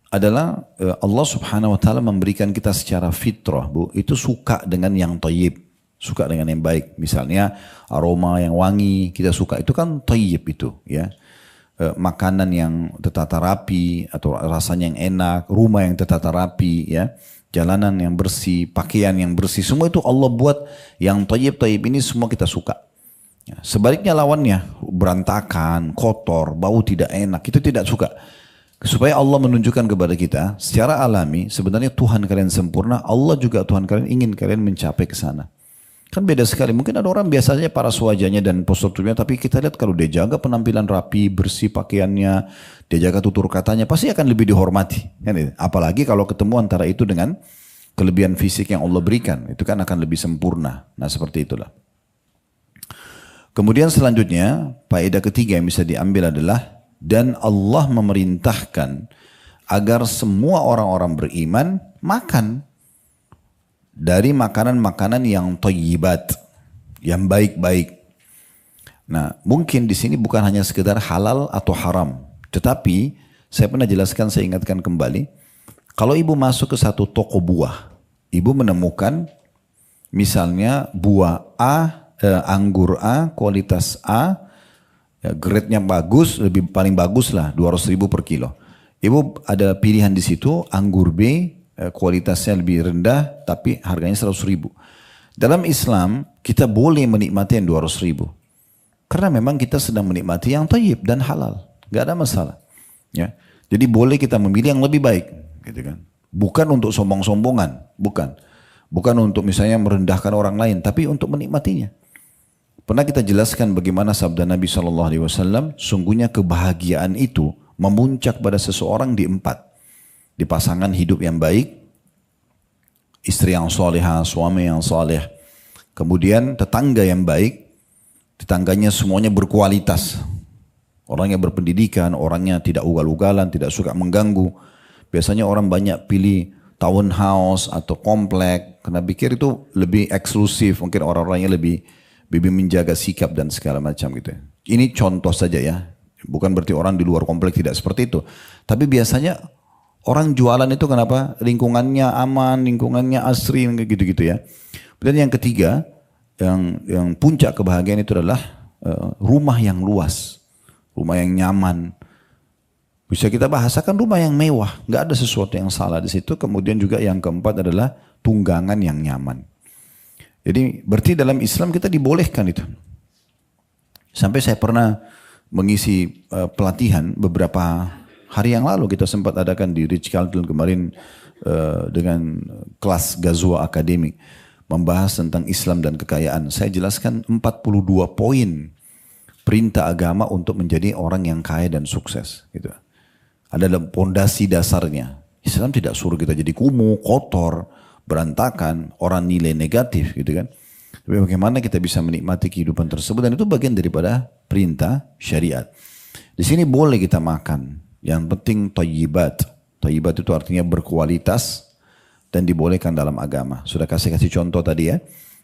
adalah Allah subhanahu wa ta'ala memberikan kita secara fitrah, Bu, itu suka dengan yang thayyib, suka dengan yang baik. Misalnya aroma yang wangi, kita suka, itu kan thayyib itu ya. Makanan yang tertata rapi atau rasanya yang enak, rumah yang tertata rapi ya. Jalanan yang bersih, pakaian yang bersih, semua itu Allah buat yang thayyib-thayyib ini semua kita suka. Ya, sebaliknya lawannya, berantakan, kotor, bau tidak enak, itu tidak suka. Supaya Allah menunjukkan kepada kita, secara alami, sebenarnya Tuhan kalian sempurna, Allah juga Tuhan kalian ingin kalian mencapai ke sana. Kan beda sekali, mungkin ada orang biasanya paras wajahnya dan postur tubuhnya, tapi kita lihat kalau dia jaga penampilan rapi, bersih pakaiannya, dia jaga tutur katanya, pasti akan lebih dihormati. Apalagi kalau ketemu antara itu dengan kelebihan fisik yang Allah berikan, itu kan akan lebih sempurna. Nah seperti itulah. Kemudian selanjutnya, faedah ketiga yang bisa diambil adalah, dan Allah memerintahkan agar semua orang-orang beriman makan dari makanan-makanan yang thayyibat, yang baik-baik. Nah, mungkin di sini bukan hanya sekedar halal atau haram, tetapi saya pernah jelaskan, saya ingatkan kembali, kalau ibu masuk ke satu toko buah, ibu menemukan misalnya buah A, anggur A, kualitas A, ya, grade-nya bagus, paling bagus lah, 200.000 per kilo. Ibu ada pilihan di situ, anggur B, kualitasnya lebih rendah tapi harganya 100.000. Dalam Islam kita boleh menikmati yang 200.000 karena memang kita sedang menikmati yang thayyib dan halal, gak ada masalah ya. Jadi boleh kita memilih yang lebih baik gitu kan. Bukan untuk sombong-sombongan, bukan untuk misalnya merendahkan orang lain, tapi untuk menikmatinya. Pernah kita jelaskan bagaimana sabda Nabi SAW, sungguhnya kebahagiaan itu memuncak pada seseorang di 4. Di pasangan hidup yang baik, istri yang salehah, suami yang saleh, kemudian tetangga yang baik, tetangganya semuanya berkualitas, orangnya berpendidikan, orangnya tidak ugal-ugalan, tidak suka mengganggu. Biasanya orang banyak pilih townhouse atau komplek karena pikir itu lebih eksklusif, mungkin orang-orangnya lebih menjaga sikap dan segala macam gitu. Ini contoh saja ya, bukan berarti orang di luar komplek tidak seperti itu, tapi biasanya orang jualan itu kenapa? Lingkungannya aman, lingkungannya asri, gitu-gitu ya. Dan yang ketiga, yang puncak kebahagiaan itu adalah rumah yang luas, rumah yang nyaman. Bisa kita bahasakan rumah yang mewah, nggak ada sesuatu yang salah di situ. Kemudian juga yang keempat adalah tunggangan yang nyaman. Jadi berarti dalam Islam kita dibolehkan itu. Sampai saya pernah mengisi pelatihan beberapa hari yang lalu, kita sempat adakan di Ritz-Carlton kemarin dengan kelas Ghazwa akademik, membahas tentang Islam dan kekayaan. Saya jelaskan 42 poin perintah agama untuk menjadi orang yang kaya dan sukses. Gitu. Ada pondasi dasarnya. Islam tidak suruh kita jadi kumuh, kotor, berantakan, orang nilai negatif gitu kan. Tapi bagaimana kita bisa menikmati kehidupan tersebut, dan itu bagian daripada perintah syariat. Di sini boleh kita makan. Yang penting thayyibat. Thayyibat itu artinya berkualitas dan dibolehkan dalam agama. Sudah kasih contoh tadi ya.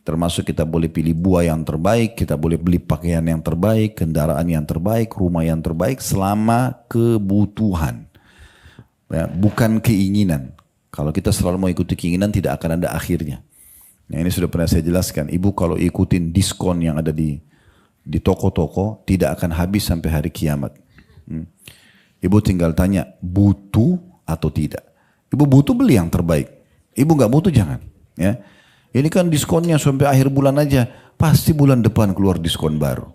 Termasuk kita boleh pilih buah yang terbaik, kita boleh beli pakaian yang terbaik, kendaraan yang terbaik, rumah yang terbaik selama kebutuhan. Ya, bukan keinginan. Kalau kita selalu mau ikuti keinginan tidak akan ada akhirnya. Nah, ini sudah pernah saya jelaskan. Ibu kalau ikutin diskon yang ada di toko-toko tidak akan habis sampai hari kiamat. Ibu tinggal tanya butuh atau tidak. Ibu butuh beli yang terbaik. Ibu nggak butuh jangan. Ya. Ini kan diskonnya sampai akhir bulan aja. Pasti bulan depan keluar diskon baru.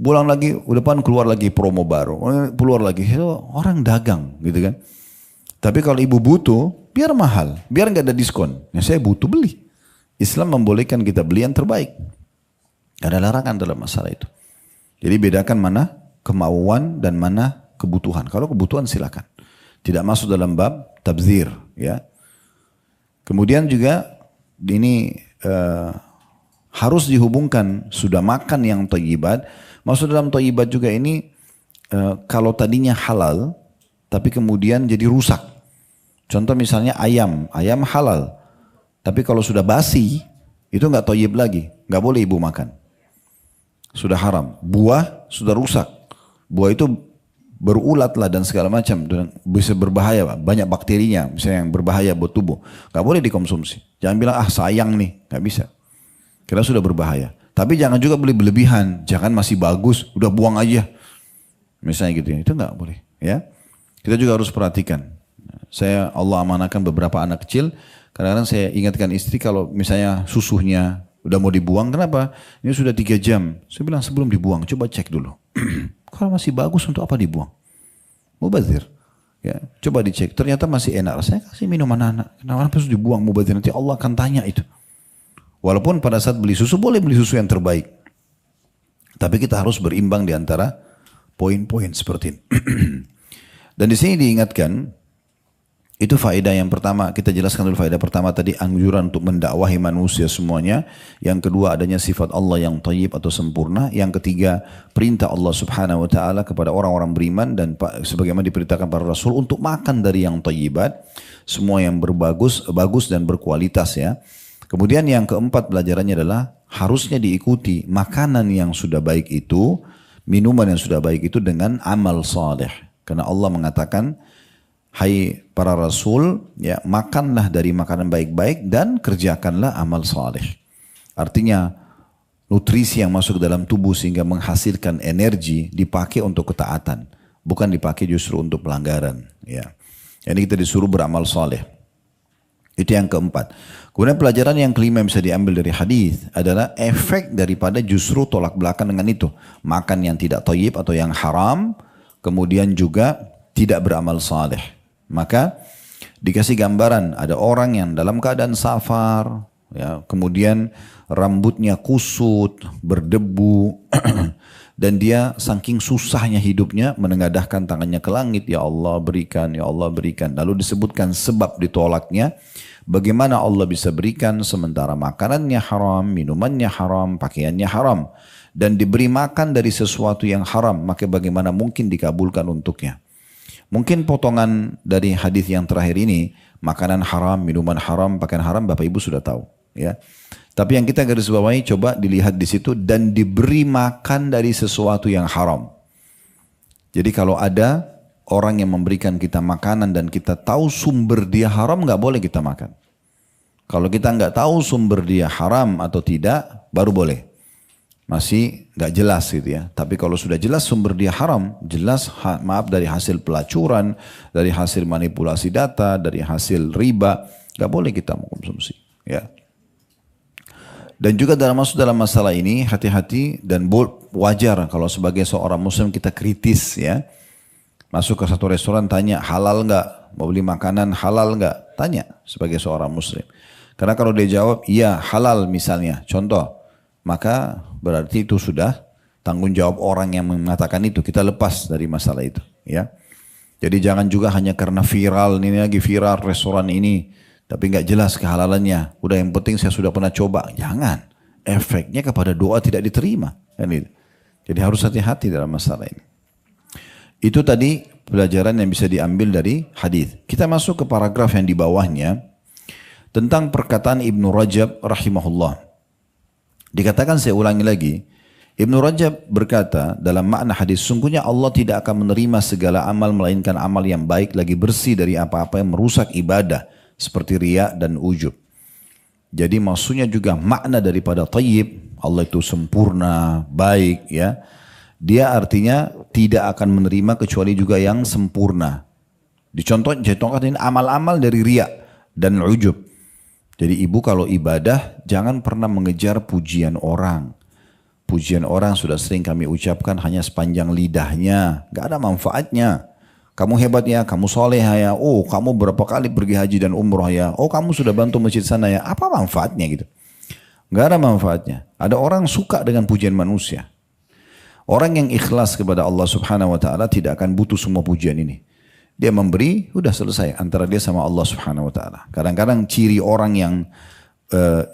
Bulan lagi, depan keluar lagi promo baru. Keluar lagi. Orang dagang gitu kan. Tapi kalau ibu butuh, biar mahal. Biar nggak ada diskon. Ya saya butuh beli. Islam membolehkan kita beli yang terbaik. Gak ada larangan dalam masalah itu. Jadi bedakan mana kemauan dan mana kebutuhan. Kalau kebutuhan silakan. Tidak masuk dalam bab tabzir. Ya. Kemudian juga ini harus dihubungkan sudah makan yang thayyibat. Masuk dalam thayyibat juga ini kalau tadinya halal tapi kemudian jadi rusak. Contoh misalnya ayam halal. Tapi kalau sudah basi itu nggak thayyib lagi, nggak boleh ibu makan. Sudah haram. Buah sudah rusak. Buah itu berulat lah dan segala macam, dan bisa berbahaya, banyak bakterinya misalnya yang berbahaya buat tubuh, nggak boleh dikonsumsi. Jangan bilang sayang nih, nggak bisa, karena sudah berbahaya. Tapi jangan juga beli berlebihan, jangan masih bagus udah buang aja misalnya gitu ya, itu nggak boleh ya. Kita juga harus perhatikan. Allah amanahkan beberapa anak kecil, kadang-kadang saya ingatkan istri kalau misalnya susunya udah mau dibuang, kenapa? Ini sudah 3 jam. Saya bilang sebelum dibuang coba cek dulu. Kalau masih bagus untuk apa dibuang? Mubazir. Ya, coba dicek. Ternyata masih enak. Rasanya kasih minuman anak. Kenapa harus dibuang mubazir? Nanti Allah akan tanya itu. Walaupun pada saat beli susu boleh beli susu yang terbaik. Tapi kita harus berimbang di antara poin-poin seperti ini. Dan di sini diingatkan, itu faedah yang pertama, kita jelaskan dulu faedah pertama tadi, anjuran untuk mendakwahi manusia semuanya. Yang kedua adanya sifat Allah yang thayyib atau sempurna. Yang ketiga perintah Allah subhanahu wa ta'ala kepada orang-orang beriman dan sebagaimana diperintahkan para rasul untuk makan dari yang thayyibat. Semua yang bagus dan berkualitas ya. Kemudian yang keempat pelajarannya adalah harusnya diikuti makanan yang sudah baik itu, minuman yang sudah baik itu dengan amal saleh. Karena Allah mengatakan, hai para rasul, ya makanlah dari makanan baik-baik dan kerjakanlah amal saleh. Artinya nutrisi yang masuk ke dalam tubuh sehingga menghasilkan energi dipakai untuk ketaatan, bukan dipakai justru untuk pelanggaran. Ya, jadi kita disuruh beramal saleh. Itu yang keempat. Kemudian pelajaran yang kelima yang bisa diambil dari hadis adalah efek daripada justru tolak belakang dengan itu, makan yang tidak thayyib atau yang haram, kemudian juga tidak beramal saleh. Maka dikasih gambaran ada orang yang dalam keadaan safar, ya, kemudian rambutnya kusut, berdebu, dan dia saking susahnya hidupnya menengadahkan tangannya ke langit, ya Allah berikan, ya Allah berikan. Lalu disebutkan sebab ditolaknya, bagaimana Allah bisa berikan sementara makanannya haram, minumannya haram, pakaiannya haram, dan diberi makan dari sesuatu yang haram, maka bagaimana mungkin dikabulkan untuknya. Mungkin potongan dari hadis yang terakhir ini, makanan haram, minuman haram, pakaian haram, Bapak Ibu sudah tahu, ya. Tapi yang kita garis bawahi coba dilihat di situ, dan diberi makan dari sesuatu yang haram. Jadi kalau ada orang yang memberikan kita makanan dan kita tahu sumber dia haram, nggak boleh kita makan. Kalau kita nggak tahu sumber dia haram atau tidak, baru boleh. Masih nggak jelas gitu ya. Tapi kalau sudah jelas sumber dia haram, jelas maaf dari hasil pelacuran, dari hasil manipulasi data, dari hasil riba, nggak boleh kita mengkonsumsi. Ya. Dan juga masuk dalam masalah ini hati-hati dan wajar kalau sebagai seorang muslim kita kritis ya. Masuk ke satu restoran tanya halal nggak, mau beli makanan halal nggak, tanya sebagai seorang muslim. Karena kalau dia jawab iya halal misalnya, contoh, maka berarti itu sudah tanggung jawab orang yang mengatakan itu. Kita lepas dari masalah itu, ya. Jadi jangan juga hanya karena viral, ini lagi viral restoran ini, tapi nggak jelas kehalalannya. Udah yang penting saya sudah pernah coba. Jangan. Efeknya kepada doa tidak diterima. Jadi harus hati-hati dalam masalah ini. Itu tadi pelajaran yang bisa diambil dari hadis. Kita masuk ke paragraf yang di bawahnya. tentang perkataan Ibnu Rajab rahimahullah. Dikatakan, saya ulangi lagi, Ibnu Rajab berkata dalam makna hadis, sungguhnya Allah tidak akan menerima segala amal melainkan amal yang baik lagi bersih dari apa-apa yang merusak ibadah seperti riya dan ujub. Jadi maksudnya juga makna daripada tayyib, Allah itu sempurna, baik ya. Dia artinya tidak akan menerima kecuali juga yang sempurna. Dicontohkan ini amal-amal dari riya dan ujub. Jadi ibu kalau ibadah jangan pernah mengejar pujian orang. Pujian orang sudah sering kami ucapkan hanya sepanjang lidahnya, gak ada manfaatnya. Kamu hebat ya, kamu soleh ya, oh kamu berapa kali pergi haji dan umroh ya, oh kamu sudah bantu masjid sana ya, apa manfaatnya gitu? Gak ada manfaatnya. Ada orang suka dengan pujian manusia. Orang yang ikhlas kepada Allah Subhanahu Wa Taala tidak akan butuh semua pujian ini. Dia memberi, udah selesai antara dia sama Allah Subhanahu Wa Taala. Kadang-kadang ciri orang yang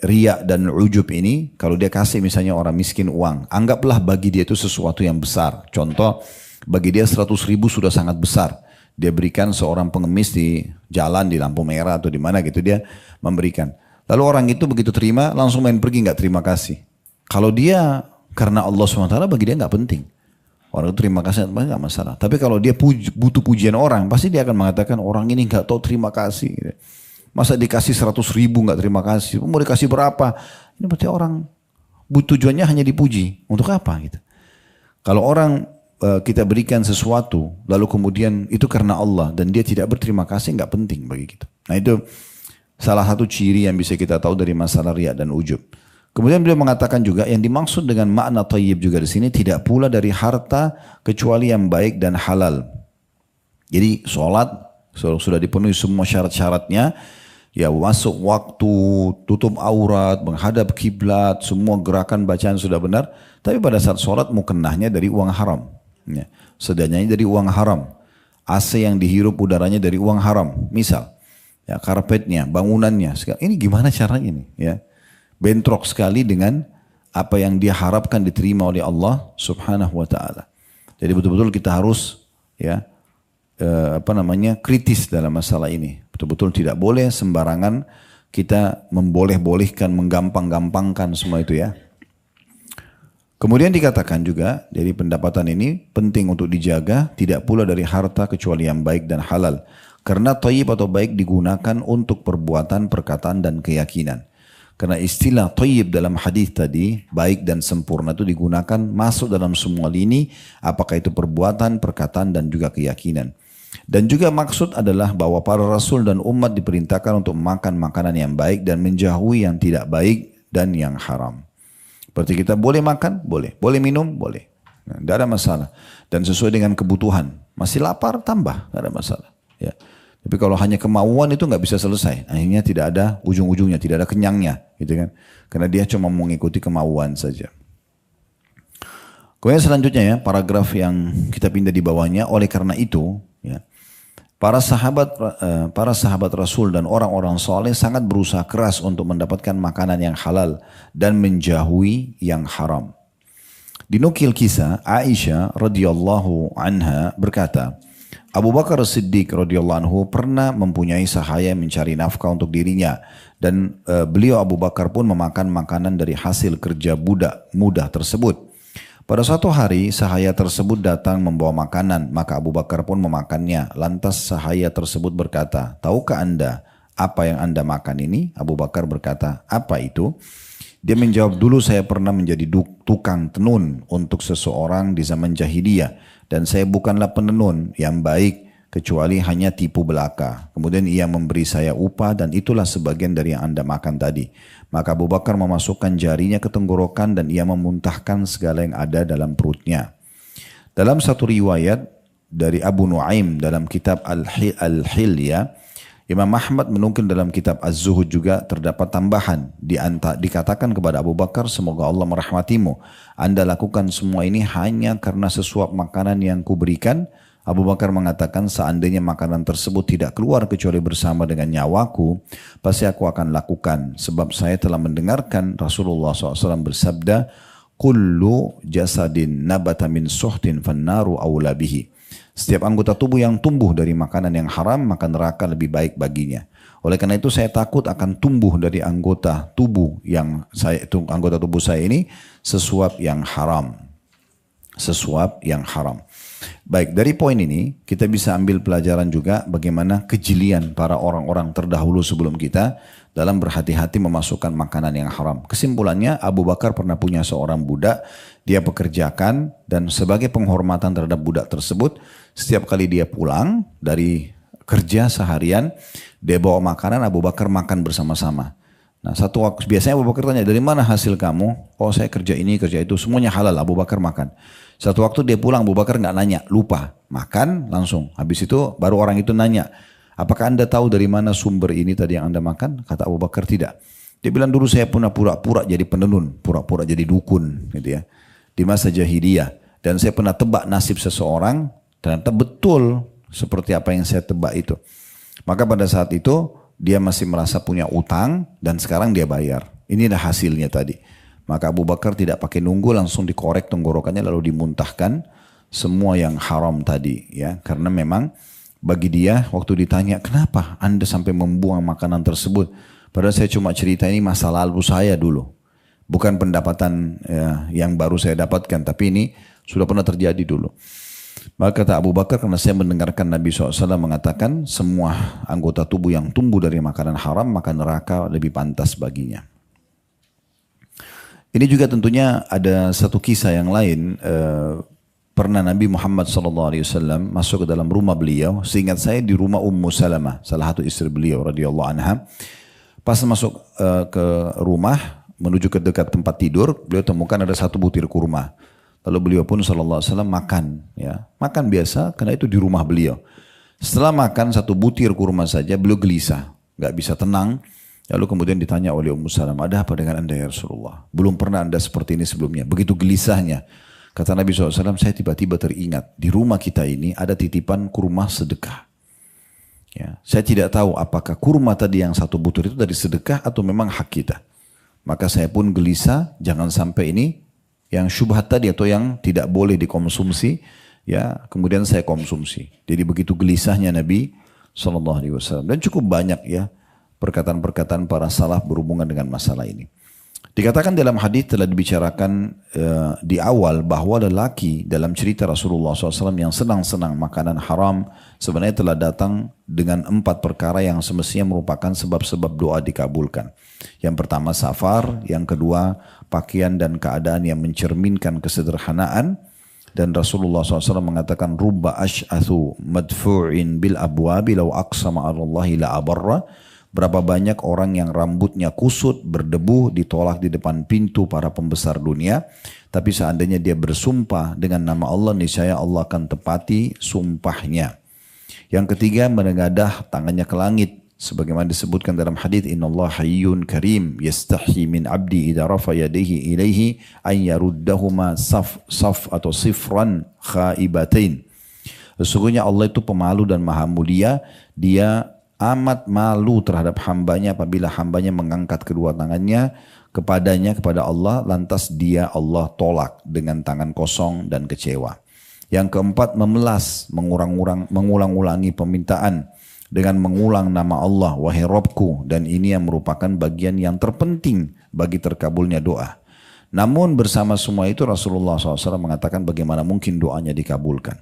riya dan ujub ini, kalau dia kasih misalnya orang miskin uang, anggaplah bagi dia itu sesuatu yang besar. Contoh, bagi dia 100 ribu sudah sangat besar. Dia berikan seorang pengemis di jalan, di lampu merah atau di mana gitu, dia memberikan. Lalu orang itu begitu terima, langsung main pergi, nggak terima kasih. Kalau dia karena Allah SWT, bagi dia nggak penting. Orang itu terima kasih, nggak masalah. Tapi kalau dia butuh pujian orang, pasti dia akan mengatakan, orang ini nggak tahu terima kasih. Masa dikasih 100 ribu nggak terima kasih, mau dikasih berapa? Ini berarti orang tujuannya hanya dipuji. Untuk apa gitu? Kalau orang kita berikan sesuatu, lalu kemudian itu karena Allah dan dia tidak berterima kasih, nggak penting bagi kita. Nah itu salah satu ciri yang bisa kita tahu dari masalah riya dan ujub. Kemudian beliau mengatakan juga yang dimaksud dengan makna thayyib juga di sini tidak pula dari harta kecuali yang baik dan halal. Jadi sholat sudah dipenuhi semua syarat-syaratnya. Ya masuk waktu, tutup aurat, menghadap kiblat, semua gerakan bacaan sudah benar. Tapi pada saat sholat mukenahnya dari uang haram. Ya, sedanyanya dari uang haram. AC yang dihirup udaranya dari uang haram. Misal, ya, karpetnya, bangunannya. Ini gimana caranya ini? Ya, bentrok sekali dengan apa yang dia harapkan diterima oleh Allah Subhanahu Wa Taala. Jadi betul-betul kita harus ya kritis dalam masalah ini. Betul-betul tidak boleh sembarangan kita memboleh-bolehkan, menggampang-gampangkan semua itu ya. Kemudian dikatakan juga dari pendapatan ini penting untuk dijaga, tidak pula dari harta kecuali yang baik dan halal. Karena thayyib atau baik digunakan untuk perbuatan, perkataan dan keyakinan. Karena istilah thayyib dalam hadis tadi, baik dan sempurna itu digunakan masuk dalam semua lini, apakah itu perbuatan, perkataan dan juga keyakinan. Dan juga maksud adalah bahwa para rasul dan umat diperintahkan untuk makan makanan yang baik dan menjauhi yang tidak baik dan yang haram. Berarti kita boleh makan, boleh. Boleh minum, boleh. Tidak ada masalah. Dan sesuai dengan kebutuhan. Masih lapar, tambah. Tidak ada masalah. Ya. Tapi kalau hanya kemauan itu nggak bisa selesai. Akhirnya tidak ada ujung-ujungnya, tidak ada kenyangnya. Gitu kan? Karena dia cuma mengikuti kemauan saja. Kemudian selanjutnya ya, paragraf yang kita pindah di bawahnya, oleh karena itu, ya, para sahabat Rasul dan orang-orang soleh sangat berusaha keras untuk mendapatkan makanan yang halal dan menjauhi yang haram. Dinukil kisah Aisyah radhiyallahu anha berkata, Abu Bakar Siddiq radhiyallahu anhu pernah mempunyai sahaya mencari nafkah untuk dirinya dan beliau Abu Bakar pun memakan makanan dari hasil kerja budak mudah tersebut. Pada suatu hari sahaya tersebut datang membawa makanan, maka Abu Bakar pun memakannya. Lantas sahaya tersebut berkata, tahukah anda apa yang anda makan ini? Abu Bakar berkata, apa itu? Dia menjawab, dulu saya pernah menjadi tukang tenun untuk seseorang di zaman jahiliyah. Dan saya bukanlah penenun yang baik, kecuali hanya tipu belaka. Kemudian ia memberi saya upah dan itulah sebagian dari yang anda makan tadi. Maka Abu Bakar memasukkan jarinya ke tenggorokan dan ia memuntahkan segala yang ada dalam perutnya. Dalam satu riwayat dari Abu Nuaim dalam kitab Al-Hilya, Imam Ahmad menukil dalam kitab Az-Zuhud juga terdapat tambahan. Dikatakan kepada Abu Bakar, semoga Allah merahmatimu. Anda lakukan semua ini hanya karena sesuap makanan yang kuberikan. Abu Bakar mengatakan, seandainya makanan tersebut tidak keluar kecuali bersama dengan nyawaku, pasti aku akan lakukan. Sebab saya telah mendengarkan Rasulullah SAW bersabda, kullu jasadin nabata min suhtin fannaru awla bihi. Setiap anggota tubuh yang tumbuh dari makanan yang haram, maka neraka lebih baik baginya. Oleh karena itu saya takut akan tumbuh dari anggota tubuh anggota tubuh saya ini sesuap yang haram. Sesuap yang haram. Baik, dari poin ini kita bisa ambil pelajaran juga bagaimana kejelian para orang-orang terdahulu sebelum kita dalam berhati-hati memasukkan makanan yang haram. Kesimpulannya, Abu Bakar pernah punya seorang budak, dia pekerjakan, dan sebagai penghormatan terhadap budak tersebut, setiap kali dia pulang dari kerja seharian, dia bawa makanan, Abu Bakar makan bersama-sama. Nah, satu waktu biasanya Abu Bakar tanya, dari mana hasil kamu? Oh, saya kerja ini, kerja itu, semuanya halal. Abu Bakar makan. Satu waktu dia pulang, Abu Bakar nggak nanya, lupa makan langsung. Habis itu baru orang itu nanya, apakah anda tahu dari mana sumber ini tadi yang anda makan? Kata Abu Bakar tidak. Dia bilang dulu saya pernah pura-pura jadi penenun, pura-pura jadi dukun, gitu ya, di masa jahiliyah. Dan saya pernah tebak nasib seseorang, ternyata betul seperti apa yang saya tebak itu. Maka pada saat itu dia masih merasa punya utang dan sekarang dia bayar. Inilah hasilnya tadi. Maka Abu Bakar tidak pakai nunggu, langsung dikorek tenggorokannya lalu dimuntahkan semua yang haram tadi, ya. Karena memang bagi dia waktu ditanya, kenapa anda sampai membuang makanan tersebut? Padahal saya cuma cerita ini masa lalu saya dulu. Bukan pendapatan yang baru saya dapatkan, tapi ini sudah pernah terjadi dulu. Maka kata Abu Bakar, karena saya mendengarkan Nabi SAW mengatakan semua anggota tubuh yang tumbuh dari makanan haram, maka neraka lebih pantas baginya. Ini juga tentunya ada satu kisah yang lain. Pernah Nabi Muhammad SAW masuk ke dalam rumah beliau. Seingat saya di rumah Ummu Salamah, salah satu istri beliau radhiyallahu anha. Pas masuk ke rumah menuju ke dekat tempat tidur, beliau temukan ada satu butir kurma. Lalu beliau pun SAW makan, ya, makan biasa karena itu di rumah beliau. Setelah makan satu butir kurma saja, beliau gelisah, nggak bisa tenang. Lalu kemudian ditanya oleh Ummu Salamah, ada apa dengan anda ya Rasulullah? Belum pernah anda seperti ini sebelumnya. Begitu gelisahnya. Kata Nabi SAW, saya tiba-tiba teringat, di rumah kita ini ada titipan kurma sedekah. Ya, saya tidak tahu apakah kurma tadi yang satu butir itu dari sedekah atau memang hak kita. Maka saya pun gelisah, jangan sampai ini yang syubhat tadi atau yang tidak boleh dikonsumsi, ya kemudian saya konsumsi. Jadi begitu gelisahnya Nabi SAW. Dan cukup banyak ya perkataan-perkataan para salaf berhubungan dengan masalah ini. Dikatakan dalam hadis telah dibicarakan di awal bahwa lelaki dalam cerita Rasulullah SAW yang senang-senang makanan haram sebenarnya telah datang dengan 4 perkara yang semestinya merupakan sebab-sebab doa dikabulkan. Yang pertama safar, yang kedua pakaian dan keadaan yang mencerminkan kesederhanaan, dan Rasulullah SAW mengatakan rubba ash'athu madfu'in bil abwabi law aqsama 'alallahi la abarra. Berapa banyak orang yang rambutnya kusut, berdebu, ditolak di depan pintu para pembesar dunia. Tapi seandainya dia bersumpah dengan nama Allah, niscaya Allah akan tepati sumpahnya. Yang ketiga, menengadah tangannya ke langit. Sebagaimana disebutkan dalam hadis, innallaha hayyun karim yastahi min abdi idza rafa yadayhi ilaihi an yaruddahuma saf atau sifran khaibatain. Sesungguhnya Allah itu pemalu dan maha mulia. Dia amat malu terhadap hambanya apabila hambanya mengangkat kedua tangannya kepada Allah, lantas dia Allah tolak dengan tangan kosong dan kecewa. Yang keempat, memelas, mengulang-ulangi permintaan dengan mengulang nama Allah, wahai Robku, dan ini yang merupakan bagian yang terpenting bagi terkabulnya doa. Namun bersama semua itu Rasulullah SAW mengatakan bagaimana mungkin doanya dikabulkan.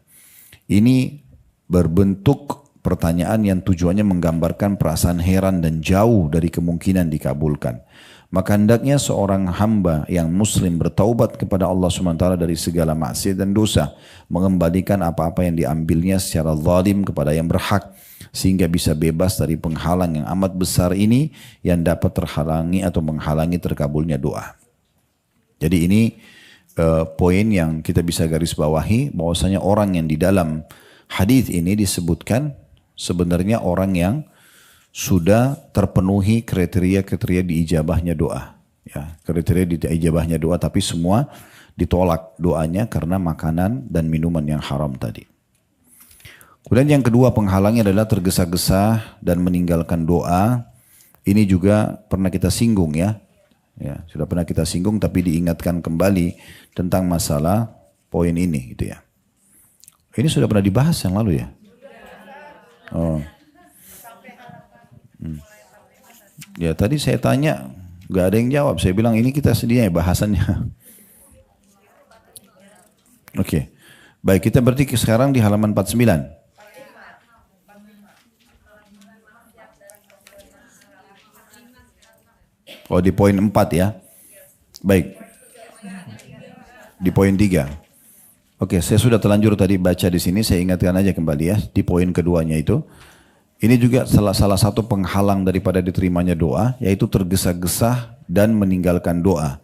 Ini berbentuk pertanyaan yang tujuannya menggambarkan perasaan heran dan jauh dari kemungkinan dikabulkan. Maka hendaknya seorang hamba yang muslim bertaubat kepada Allah SWT dari segala maksiat dan dosa, mengembalikan apa-apa yang diambilnya secara zalim kepada yang berhak, sehingga bisa bebas dari penghalang yang amat besar ini yang dapat terhalangi atau menghalangi terkabulnya doa. Jadi ini poin yang kita bisa garis bawahi, bahwasanya orang yang di dalam hadis ini disebutkan sebenarnya orang yang sudah terpenuhi kriteria-kriteria diijabahnya doa. Ya, kriteria diijabahnya doa, tapi semua ditolak doanya karena makanan dan minuman yang haram tadi. Kemudian yang kedua penghalangnya adalah tergesa-gesa dan meninggalkan doa. Ini juga pernah kita singgung ya. Ya, sudah pernah kita singgung tapi diingatkan kembali tentang masalah poin ini gitu ya. Ini sudah pernah dibahas yang lalu ya. Oh. Ya tadi saya tanya, nggak ada yang jawab. Saya bilang ini kita sedianya bahasannya. Oke. Baik, kita berarti sekarang di halaman 49. Oh, di poin 4 ya. Baik. Di poin 3. Oke, saya sudah terlanjur tadi baca di sini, saya ingatkan aja kembali ya, di poin keduanya itu. Ini juga salah satu penghalang daripada diterimanya doa, yaitu tergesa-gesa dan meninggalkan doa.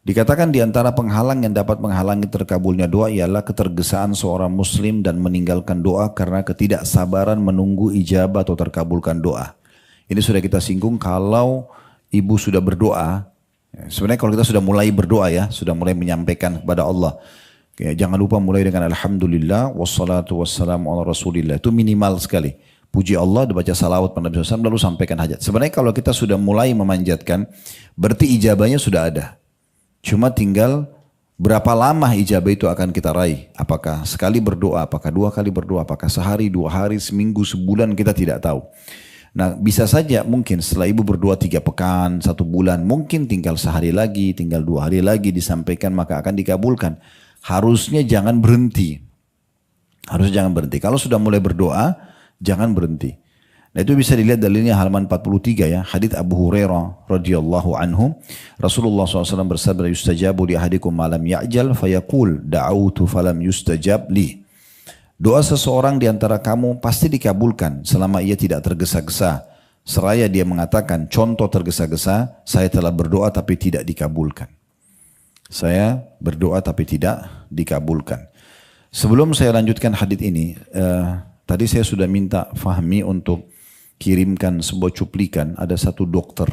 Dikatakan di antara penghalang yang dapat menghalangi terkabulnya doa ialah ketergesaan seorang muslim dan meninggalkan doa karena ketidaksabaran menunggu ijabah atau terkabulkan doa. Ini sudah kita singgung kalau ibu sudah berdoa, sebenarnya kalau kita sudah mulai berdoa ya, sudah mulai menyampaikan kepada Allah. Ya, jangan lupa mulai dengan alhamdulillah wassalatu wassalamu ala rasulillah. Itu minimal sekali. Puji Allah, dibaca salawat pada Nabi SAW, lalu sampaikan hajat. Sebenarnya kalau kita sudah mulai memanjatkan, berarti ijabahnya sudah ada. Cuma tinggal berapa lama ijabah itu akan kita raih. Apakah sekali berdoa, apakah 2 kali berdoa, apakah sehari, 2 hari, seminggu, sebulan, kita tidak tahu. Nah bisa saja mungkin setelah ibu berdoa 3 pekan, 1 bulan, mungkin tinggal sehari lagi, tinggal 2 hari lagi disampaikan maka akan dikabulkan. Harusnya jangan berhenti. Harusnya jangan berhenti. Kalau sudah mulai berdoa, jangan berhenti. Nah itu bisa dilihat dalilnya halaman 43 ya. Hadits Abu Hurairah radhiyallahu anhu. Rasulullah SAW bersabda, yustajabu li ahadikum malam ya'jal fayaqul da'autu falam yustajab li. Doa seseorang di antara kamu pasti dikabulkan selama ia tidak tergesa-gesa. Seraya dia mengatakan, contoh tergesa-gesa, saya telah berdoa tapi tidak dikabulkan. Saya berdoa tapi tidak dikabulkan. Sebelum saya lanjutkan hadits ini, tadi saya sudah minta Fahmi untuk kirimkan sebuah cuplikan. Ada satu dokter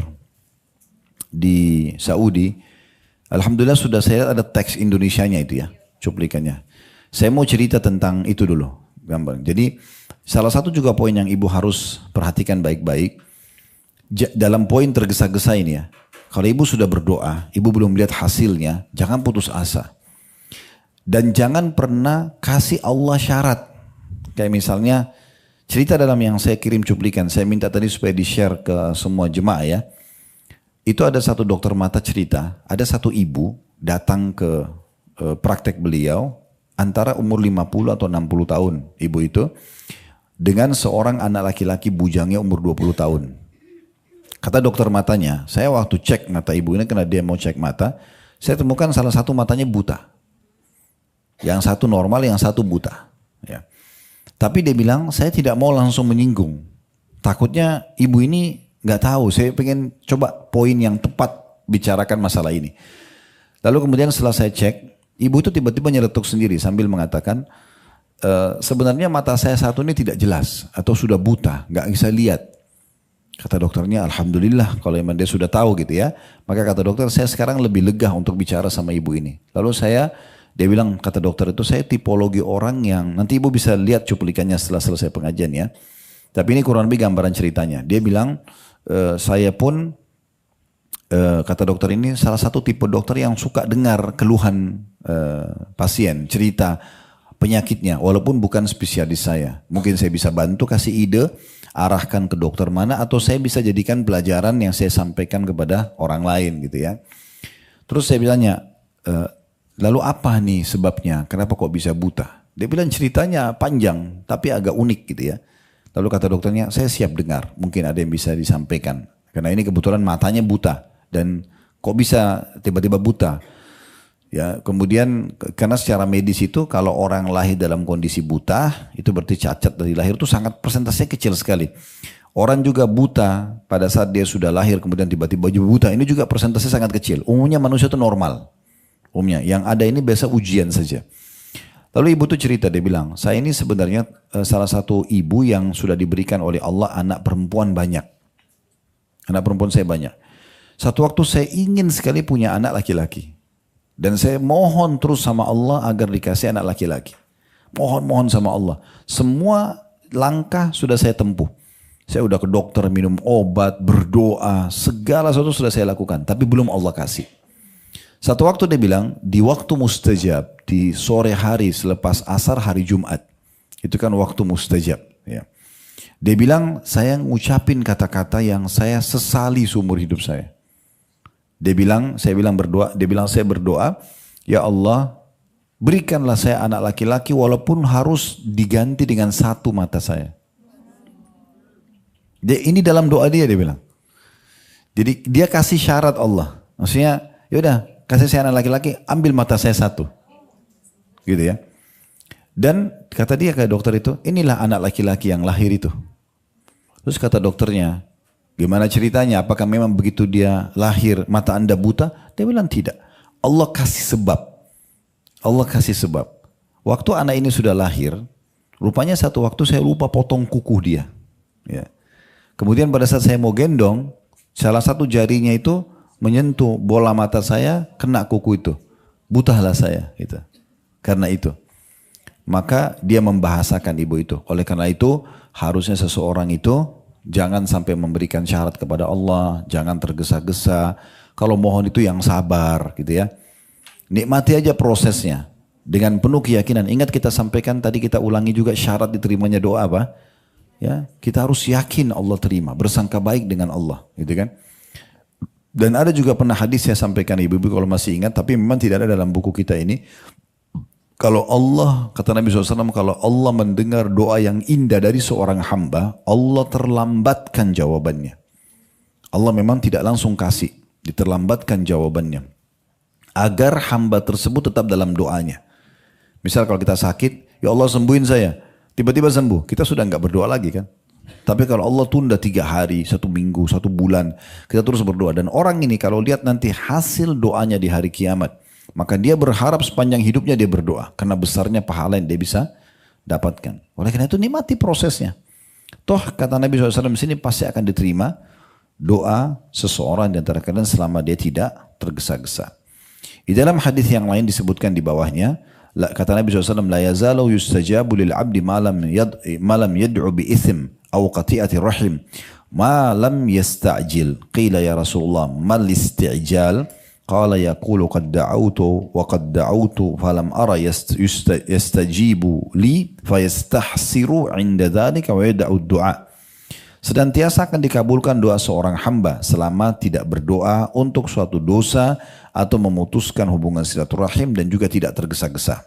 di Saudi. Alhamdulillah sudah saya ada teks Indonesianya itu ya, cuplikannya. Saya mau cerita tentang itu dulu, gambar. Jadi salah satu juga poin yang ibu harus perhatikan baik-baik. Dalam poin tergesa-gesa ini ya. Kalau ibu sudah berdoa, ibu belum lihat hasilnya, jangan putus asa. Dan jangan pernah kasih Allah syarat. Kayak misalnya, cerita dalam yang saya kirim cuplikan, saya minta tadi supaya di-share ke semua jemaah ya. Itu ada satu dokter mata cerita, ada satu ibu datang ke praktek beliau, antara umur 50 atau 60 tahun ibu itu, dengan seorang anak laki-laki bujangnya umur 20 tahun. Kata dokter matanya, saya waktu cek mata ibu ini karena dia mau cek mata, saya temukan salah satu matanya buta. Yang satu normal, yang satu buta. Ya. Tapi dia bilang, saya tidak mau langsung menyinggung. Takutnya ibu ini nggak tahu, saya pengen coba poin yang tepat bicarakan masalah ini. Lalu kemudian setelah saya cek, ibu itu tiba-tiba nyeletuk sendiri sambil mengatakan, sebenarnya mata saya satu ini tidak jelas atau sudah buta, nggak bisa lihat. Kata dokternya, alhamdulillah kalau memang dia sudah tahu gitu ya. Maka kata dokter, saya sekarang lebih lega untuk bicara sama ibu ini. Lalu dia bilang, kata dokter itu, saya tipologi orang yang, nanti ibu bisa lihat cuplikannya setelah selesai pengajian ya. Tapi ini kurang lebih gambaran ceritanya. Dia bilang, saya pun, kata dokter ini, salah satu tipe dokter yang suka dengar keluhan pasien, cerita penyakitnya, walaupun bukan spesialis saya. Mungkin saya bisa bantu, kasih ide, arahkan ke dokter mana, atau saya bisa jadikan pelajaran yang saya sampaikan kepada orang lain gitu ya. Terus saya bilangnya, lalu apa nih sebabnya, kenapa kok bisa buta? Dia bilang ceritanya panjang, tapi agak unik gitu ya. Lalu kata dokternya, saya siap dengar, mungkin ada yang bisa disampaikan. Karena ini kebetulan matanya buta, dan kok bisa tiba-tiba buta? Ya, kemudian karena secara medis itu kalau orang lahir dalam kondisi buta itu berarti cacat dari lahir itu sangat persentasenya kecil sekali. Orang juga buta pada saat dia sudah lahir kemudian tiba-tiba buta ini juga persentasenya sangat kecil. Umumnya manusia itu normal. Umumnya yang ada ini biasa ujian saja. Lalu ibu tuh cerita, dia bilang, saya ini sebenarnya salah satu ibu yang sudah diberikan oleh Allah anak perempuan banyak. Anak perempuan saya banyak. Satu waktu saya ingin sekali punya anak laki-laki. Dan saya mohon terus sama Allah agar dikasih anak laki-laki. Mohon sama Allah. Semua langkah sudah saya tempuh. Saya udah ke dokter, minum obat, berdoa, segala sesuatu sudah saya lakukan. Tapi belum Allah kasih. Satu waktu dia bilang, di waktu mustajab, di sore hari selepas asar hari Jumat. Itu kan waktu mustajab. Ya. Dia bilang, saya ngucapin kata-kata yang saya sesali seumur hidup saya. Saya bilang berdoa, dia bilang saya berdoa, ya Allah, berikanlah saya anak laki-laki walaupun harus diganti dengan satu mata saya. Ini dalam doa dia bilang. Jadi dia kasih syarat Allah. Maksudnya, yaudah kasih saya anak laki-laki, ambil mata saya satu. Gitu ya. Dan kata dia ke dokter itu, inilah anak laki-laki yang lahir itu. Terus kata dokternya, gimana ceritanya? Apakah memang begitu dia lahir mata anda buta? Dia bilang tidak. Allah kasih sebab. Allah kasih sebab. Waktu anak ini sudah lahir, rupanya satu waktu saya lupa potong kuku dia. Ya. Kemudian pada saat saya mau gendong, salah satu jarinya itu menyentuh bola mata saya, kena kuku itu. Butalah saya. Gitu. Karena itu. Maka dia membahasakan ibu itu. Oleh karena itu harusnya seseorang itu jangan sampai memberikan syarat kepada Allah. Jangan tergesa-gesa. Kalau mohon itu yang sabar gitu ya. Nikmati aja prosesnya. Dengan penuh keyakinan. Ingat kita sampaikan tadi, kita ulangi juga syarat diterimanya doa apa? Ya, kita harus yakin Allah terima. Bersangka baik dengan Allah. Gitu kan. Dan ada juga pernah hadis saya sampaikan ibu-ibu kalau masih ingat. Tapi memang tidak ada dalam buku kita ini. Kalau Allah, kata Nabi SAW, kalau Allah mendengar doa yang indah dari seorang hamba, Allah terlambatkan jawabannya. Allah memang tidak langsung kasih, diterlambatkan jawabannya. Agar hamba tersebut tetap dalam doanya. Misal kalau kita sakit, ya Allah sembuhin saya. Tiba-tiba sembuh, kita sudah nggak berdoa lagi kan. Tapi kalau Allah tunda 3 hari, 1 minggu, 1 bulan, kita terus berdoa. Dan orang ini kalau lihat nanti hasil doanya di hari kiamat, maka dia berharap sepanjang hidupnya dia berdoa. Karena besarnya pahala yang dia bisa dapatkan. Oleh karena itu nikmati prosesnya. Toh kata Nabi SAW di sini pasti akan diterima doa seseorang di antara kalian selama dia tidak tergesa-gesa. Di dalam hadis yang lain disebutkan di bawahnya, kata Nabi SAW, la yazalu yustajabu lil abdi malam yad'u bi ithim aw qati'ati rahim ma lam yasta'jil. Qila ya Rasulullah mal isti'jal? Qala yaqulu qad da'autu wa qad da'autu falam ara yastajibu li fayastahsiru 'inda dhalika wa yad'u du'a. Senantiasa akan dikabulkan doa seorang hamba selama tidak berdoa untuk suatu dosa atau memutuskan hubungan silaturahim dan juga tidak tergesa-gesa.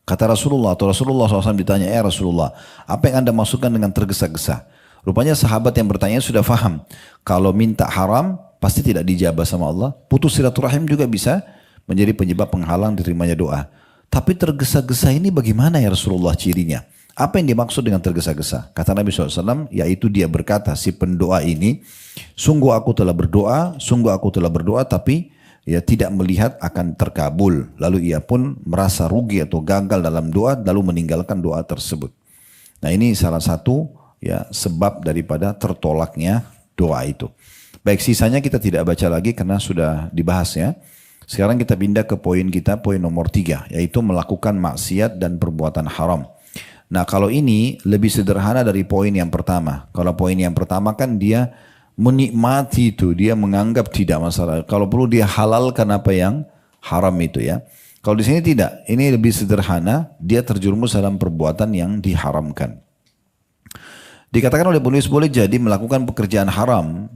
Kata Rasulullah atau Rasulullah SAW ditanya, ya Rasulullah, apa yang anda maksudkan dengan tergesa-gesa? Rupanya sahabat yang bertanya sudah faham. Kalau minta haram, pasti tidak dijabah sama Allah. Putus silaturahim juga bisa menjadi penyebab penghalang diterimanya doa. Tapi tergesa-gesa ini bagaimana ya Rasulullah cirinya? Apa yang dimaksud dengan tergesa-gesa? Kata Nabi SAW, yaitu dia berkata, si pendoa ini, sungguh aku telah berdoa, tapi ia tidak melihat akan terkabul. Lalu ia pun merasa rugi atau gagal dalam doa, lalu meninggalkan doa tersebut. Nah ini salah satu ya sebab daripada tertolaknya doa itu. Baik, sisanya kita tidak baca lagi karena sudah dibahas ya. Sekarang kita pindah ke poin kita, poin nomor 3, yaitu melakukan maksiat dan perbuatan haram. Nah kalau ini lebih sederhana dari poin yang pertama. Kalau poin yang pertama kan dia menikmati itu, dia menganggap tidak masalah. Kalau perlu dia halalkan apa yang haram itu ya. Kalau di sini tidak, ini lebih sederhana, dia terjerumus dalam perbuatan yang diharamkan. Dikatakan oleh penulis boleh jadi melakukan pekerjaan haram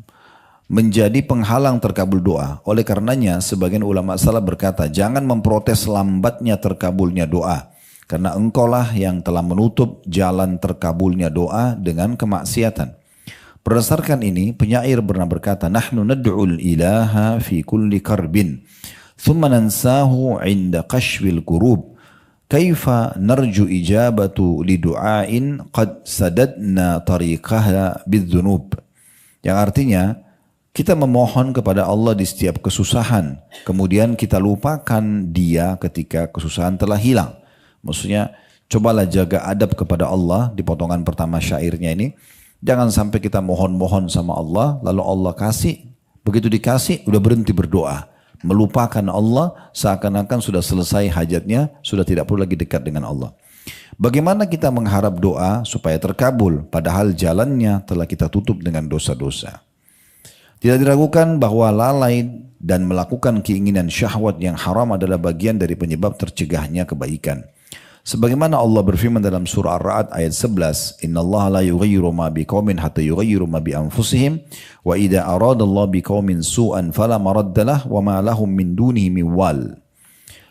menjadi penghalang terkabul doa. Oleh karenanya sebagian ulama salaf berkata, jangan memprotes lambatnya terkabulnya doa. Karena engkaulah yang telah menutup jalan terkabulnya doa dengan kemaksiatan. Berdasarkan ini, penyair pernah berkata, nahnu nad'ul ilaha fi kulli karbin, thumma nansahu inda qashwil kurub. Kaifa narju ijabatu lidu'ain qad sadadna tariqaha bidzunub. Yang artinya, kita memohon kepada Allah di setiap kesusahan, kemudian kita lupakan dia ketika kesusahan telah hilang. Maksudnya, cobalah jaga adab kepada Allah di potongan pertama syairnya ini. Jangan sampai kita mohon-mohon sama Allah, lalu Allah kasih, begitu dikasih, udah berhenti berdoa. Melupakan Allah, seakan-akan sudah selesai hajatnya, sudah tidak perlu lagi dekat dengan Allah. Bagaimana kita mengharap doa supaya terkabul, padahal jalannya telah kita tutup dengan dosa-dosa. Tidak diragukan bahwa lalai dan melakukan keinginan syahwat yang haram adalah bagian dari penyebab tercegahnya kebaikan. Sebagaimana Allah berfirman dalam surah Ar-Ra'd ayat 11, "Innallaha la yughayyiru ma biqaumin hatta yughayyiru ma bi anfusihim, wa idza aradallahu biqaumin su'an fala maraddalah wa ma lahum min dunihi min wal."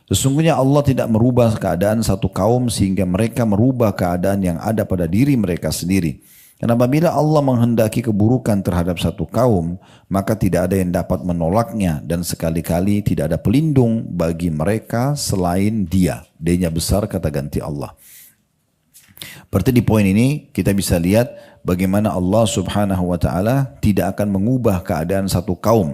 Sesungguhnya Allah tidak merubah keadaan satu kaum sehingga mereka merubah keadaan yang ada pada diri mereka sendiri. Dan apabila Allah menghendaki keburukan terhadap satu kaum, maka tidak ada yang dapat menolaknya dan sekali-kali tidak ada pelindung bagi mereka selain Dia. D-nya besar kata ganti Allah. Berarti di poin ini kita bisa lihat bagaimana Allah Subhanahu wa taala tidak akan mengubah keadaan satu kaum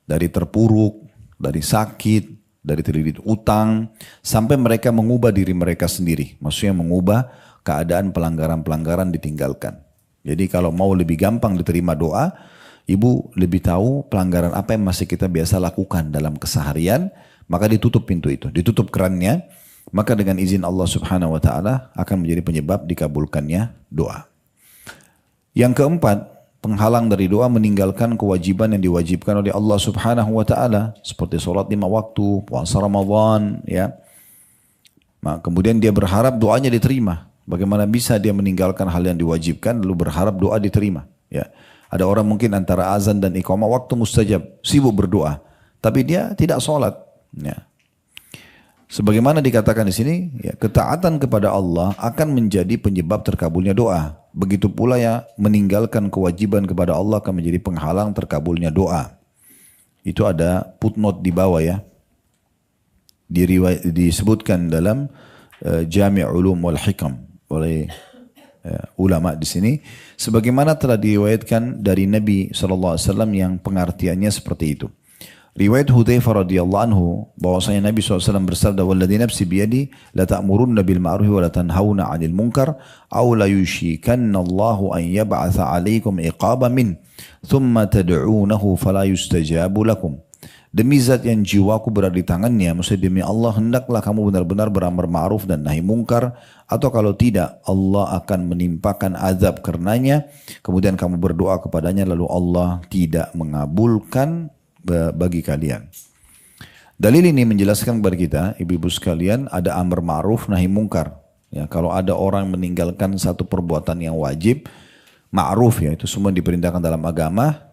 dari terpuruk, dari sakit, dari terlilit utang sampai mereka mengubah diri mereka sendiri. Maksudnya mengubah keadaan pelanggaran-pelanggaran ditinggalkan. Jadi kalau mau lebih gampang diterima doa, ibu lebih tahu pelanggaran apa yang masih kita biasa lakukan dalam keseharian, maka ditutup pintu itu, ditutup kerannya, maka dengan izin Allah Subhanahu wa taala akan menjadi penyebab dikabulkannya doa. Yang keempat, penghalang dari doa meninggalkan kewajiban yang diwajibkan oleh Allah Subhanahu wa taala seperti sholat 5 waktu, puasa Ramadan, ya. Nah, kemudian dia berharap doanya diterima. Bagaimana bisa dia meninggalkan hal yang diwajibkan lalu berharap doa diterima? Ya, ada orang mungkin antara azan dan iqamah waktu mustajab, sibuk berdoa, tapi dia tidak sholat. Ya. Sebagaimana dikatakan di sini, ya, ketaatan kepada Allah akan menjadi penyebab terkabulnya doa. Begitu pula ya meninggalkan kewajiban kepada Allah akan menjadi penghalang terkabulnya doa. Itu ada footnote di bawah ya. Disebutkan dalam Jami' Ulum wal Hikam oleh ulama di sini, sebagaimana telah diriwayatkan dari Nabi SAW yang pengertiannya seperti itu. Riwayat Hudzaifah radhiyallahu anhu bahwasanya Nabi SAW bersabda, "Walladzi nafsi biyadi la ta'murunna bil ma'ruf wa la tanhauna 'anil munkar aw la yushikanna Allahu an yab'atha 'alaikum iqaban min thumma tad'uunahu fala yustajabu lakum." Demi zat yang jiwaku berada di tangannya, maksudnya demi Allah, hendaklah kamu benar-benar beramar ma'ruf dan nahi mungkar, atau kalau tidak Allah akan menimpakan azab karenanya, kemudian kamu berdoa kepadanya lalu Allah tidak mengabulkan bagi kalian. Dalil ini menjelaskan kepada kita, ibu-ibu sekalian, ada amar ma'ruf nahi mungkar. Ya, kalau ada orang meninggalkan satu perbuatan yang wajib, ma'ruf ya, itu semua diperintahkan dalam agama.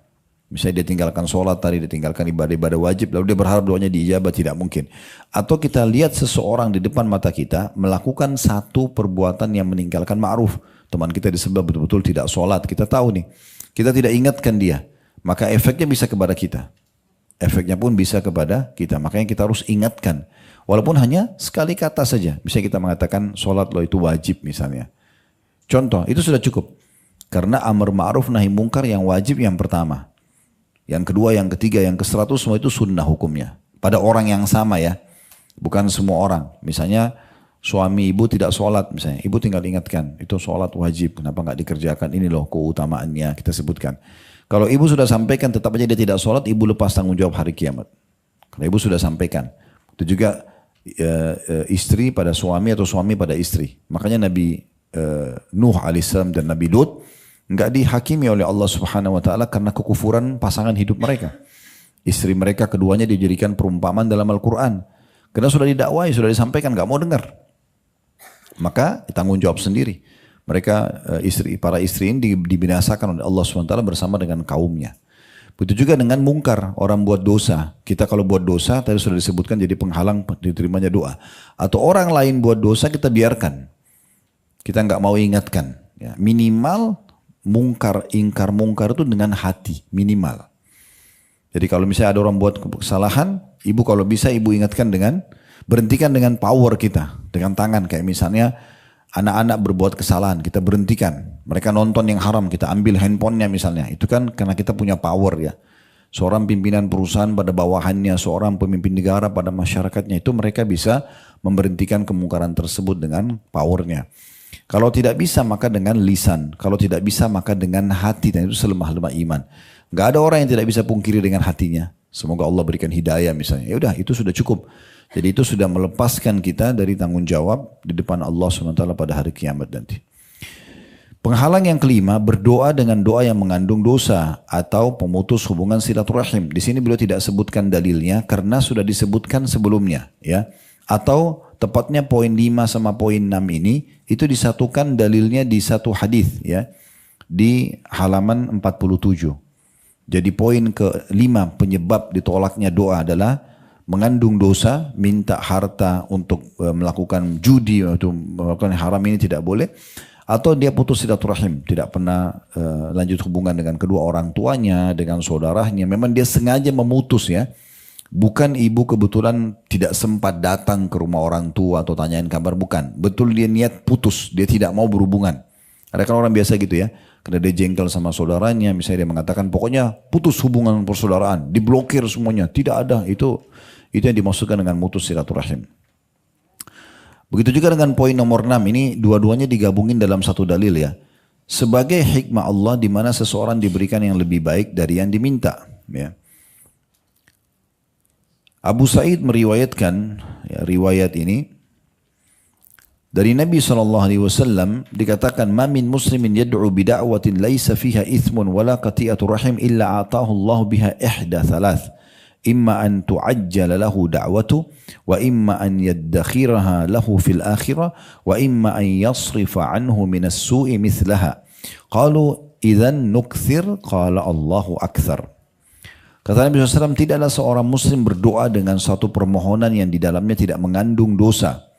Misalnya dia tinggalkan sholat tadi, dia tinggalkan ibadah-ibadah wajib, lalu dia berharap doanya diijabah, tidak mungkin. Atau kita lihat seseorang di depan mata kita melakukan satu perbuatan yang meninggalkan ma'ruf. Teman kita di sebelah betul-betul tidak sholat, kita tahu nih. Kita tidak ingatkan dia, maka efeknya bisa kepada kita. Efeknya pun bisa kepada kita, makanya kita harus ingatkan. Walaupun hanya sekali kata saja, bisa kita mengatakan sholat lo itu wajib misalnya. Contoh, itu sudah cukup. Karena amar ma'ruf nahi mungkar yang wajib yang pertama. Yang kedua, yang ketiga, yang ke-100 semua itu sunnah hukumnya. Pada orang yang sama ya. Bukan semua orang. Misalnya suami ibu tidak sholat misalnya. Ibu tinggal ingatkan. Itu sholat wajib. Kenapa nggak dikerjakan? Ini loh keutamaannya kita sebutkan. Kalau ibu sudah sampaikan tetap aja dia tidak sholat. Ibu lepas tanggung jawab hari kiamat. Kalau ibu sudah sampaikan. Itu juga istri pada suami atau suami pada istri. Makanya Nabi Nuh alaihissalam dan Nabi Lut enggak dihakimi oleh Allah Subhanahu wa taala karena kekufuran pasangan hidup mereka. Istri mereka keduanya dijadikan perumpamaan dalam Al-Qur'an. Karena sudah didakwai, sudah disampaikan, enggak mau dengar. Maka tanggung jawab sendiri. Mereka para istri ini dibinasakan oleh Allah Subhanahu wa taala bersama dengan kaumnya. Begitu juga dengan mungkar, orang buat dosa. Kita kalau buat dosa tadi sudah disebutkan jadi penghalang diterimanya doa. Atau orang lain buat dosa kita biarkan. Kita enggak mau ingatkan. Ya, minimal ingkar mungkar itu dengan hati, minimal. Jadi kalau misalnya ada orang buat kesalahan, ibu kalau bisa ibu ingatkan berhentikan dengan power kita, dengan tangan. Kayak misalnya anak-anak berbuat kesalahan, kita berhentikan. Mereka nonton yang haram, kita ambil handphonenya misalnya. Itu kan karena kita punya power ya. Seorang pimpinan perusahaan pada bawahannya, seorang pemimpin negara pada masyarakatnya, itu mereka bisa memberhentikan kemungkaran tersebut dengan powernya. Kalau tidak bisa maka dengan lisan. Kalau tidak bisa maka dengan hati. Dan itu selemah-lemah iman. Gak ada orang yang tidak bisa pungkiri dengan hatinya. Semoga Allah berikan hidayah misalnya. Ya udah itu sudah cukup. Jadi itu sudah melepaskan kita dari tanggung jawab di depan Allah SWT pada hari kiamat nanti. Penghalang yang kelima, berdoa dengan doa yang mengandung dosa atau pemutus hubungan silaturahim. Di sini beliau tidak sebutkan dalilnya karena sudah disebutkan sebelumnya. Ya, Atau tepatnya poin 5 sama poin 6 ini itu disatukan dalilnya di satu hadis ya, di halaman 47. Jadi poin ke-5 penyebab ditolaknya doa adalah mengandung dosa, minta harta untuk melakukan judi atau melakukan haram, ini tidak boleh. Atau dia putus silaturahim, tidak pernah lanjut hubungan dengan kedua orang tuanya, dengan saudaranya. Memang dia sengaja memutus ya. Bukan ibu kebetulan tidak sempat datang ke rumah orang tua atau tanyain kabar, bukan. Betul dia niat putus, dia tidak mau berhubungan. Ada kan orang biasa gitu ya, karena dia jengkel sama saudaranya, misalnya dia mengatakan pokoknya putus hubungan persaudaraan, diblokir semuanya, tidak ada. Itu yang dimaksudkan dengan mutus silaturahim. Begitu juga dengan poin nomor 6, ini dua-duanya digabungin dalam satu dalil ya. Sebagai hikmah Allah di mana seseorang diberikan yang lebih baik dari yang diminta ya. Abu Sa'id meriwayatkan ya, riwayat ini dari Nabi SAW dikatakan, "Ma min muslimin yad'u bida'watin laisa fiha ithmun wala qati'atu rahim illa atahu Allah biha ihda thalath. Imma an tu'ajjala lahu da'watu wa imma an yaddakhiraha lahu fil akhirah wa imma an yasrifa anhu minas su'i mithlaha." Qalu idzan nukthir, qala Allahu akthar. Kata Nabi SAW, tidaklah seorang muslim berdoa dengan suatu permohonan yang di dalamnya tidak mengandung dosa.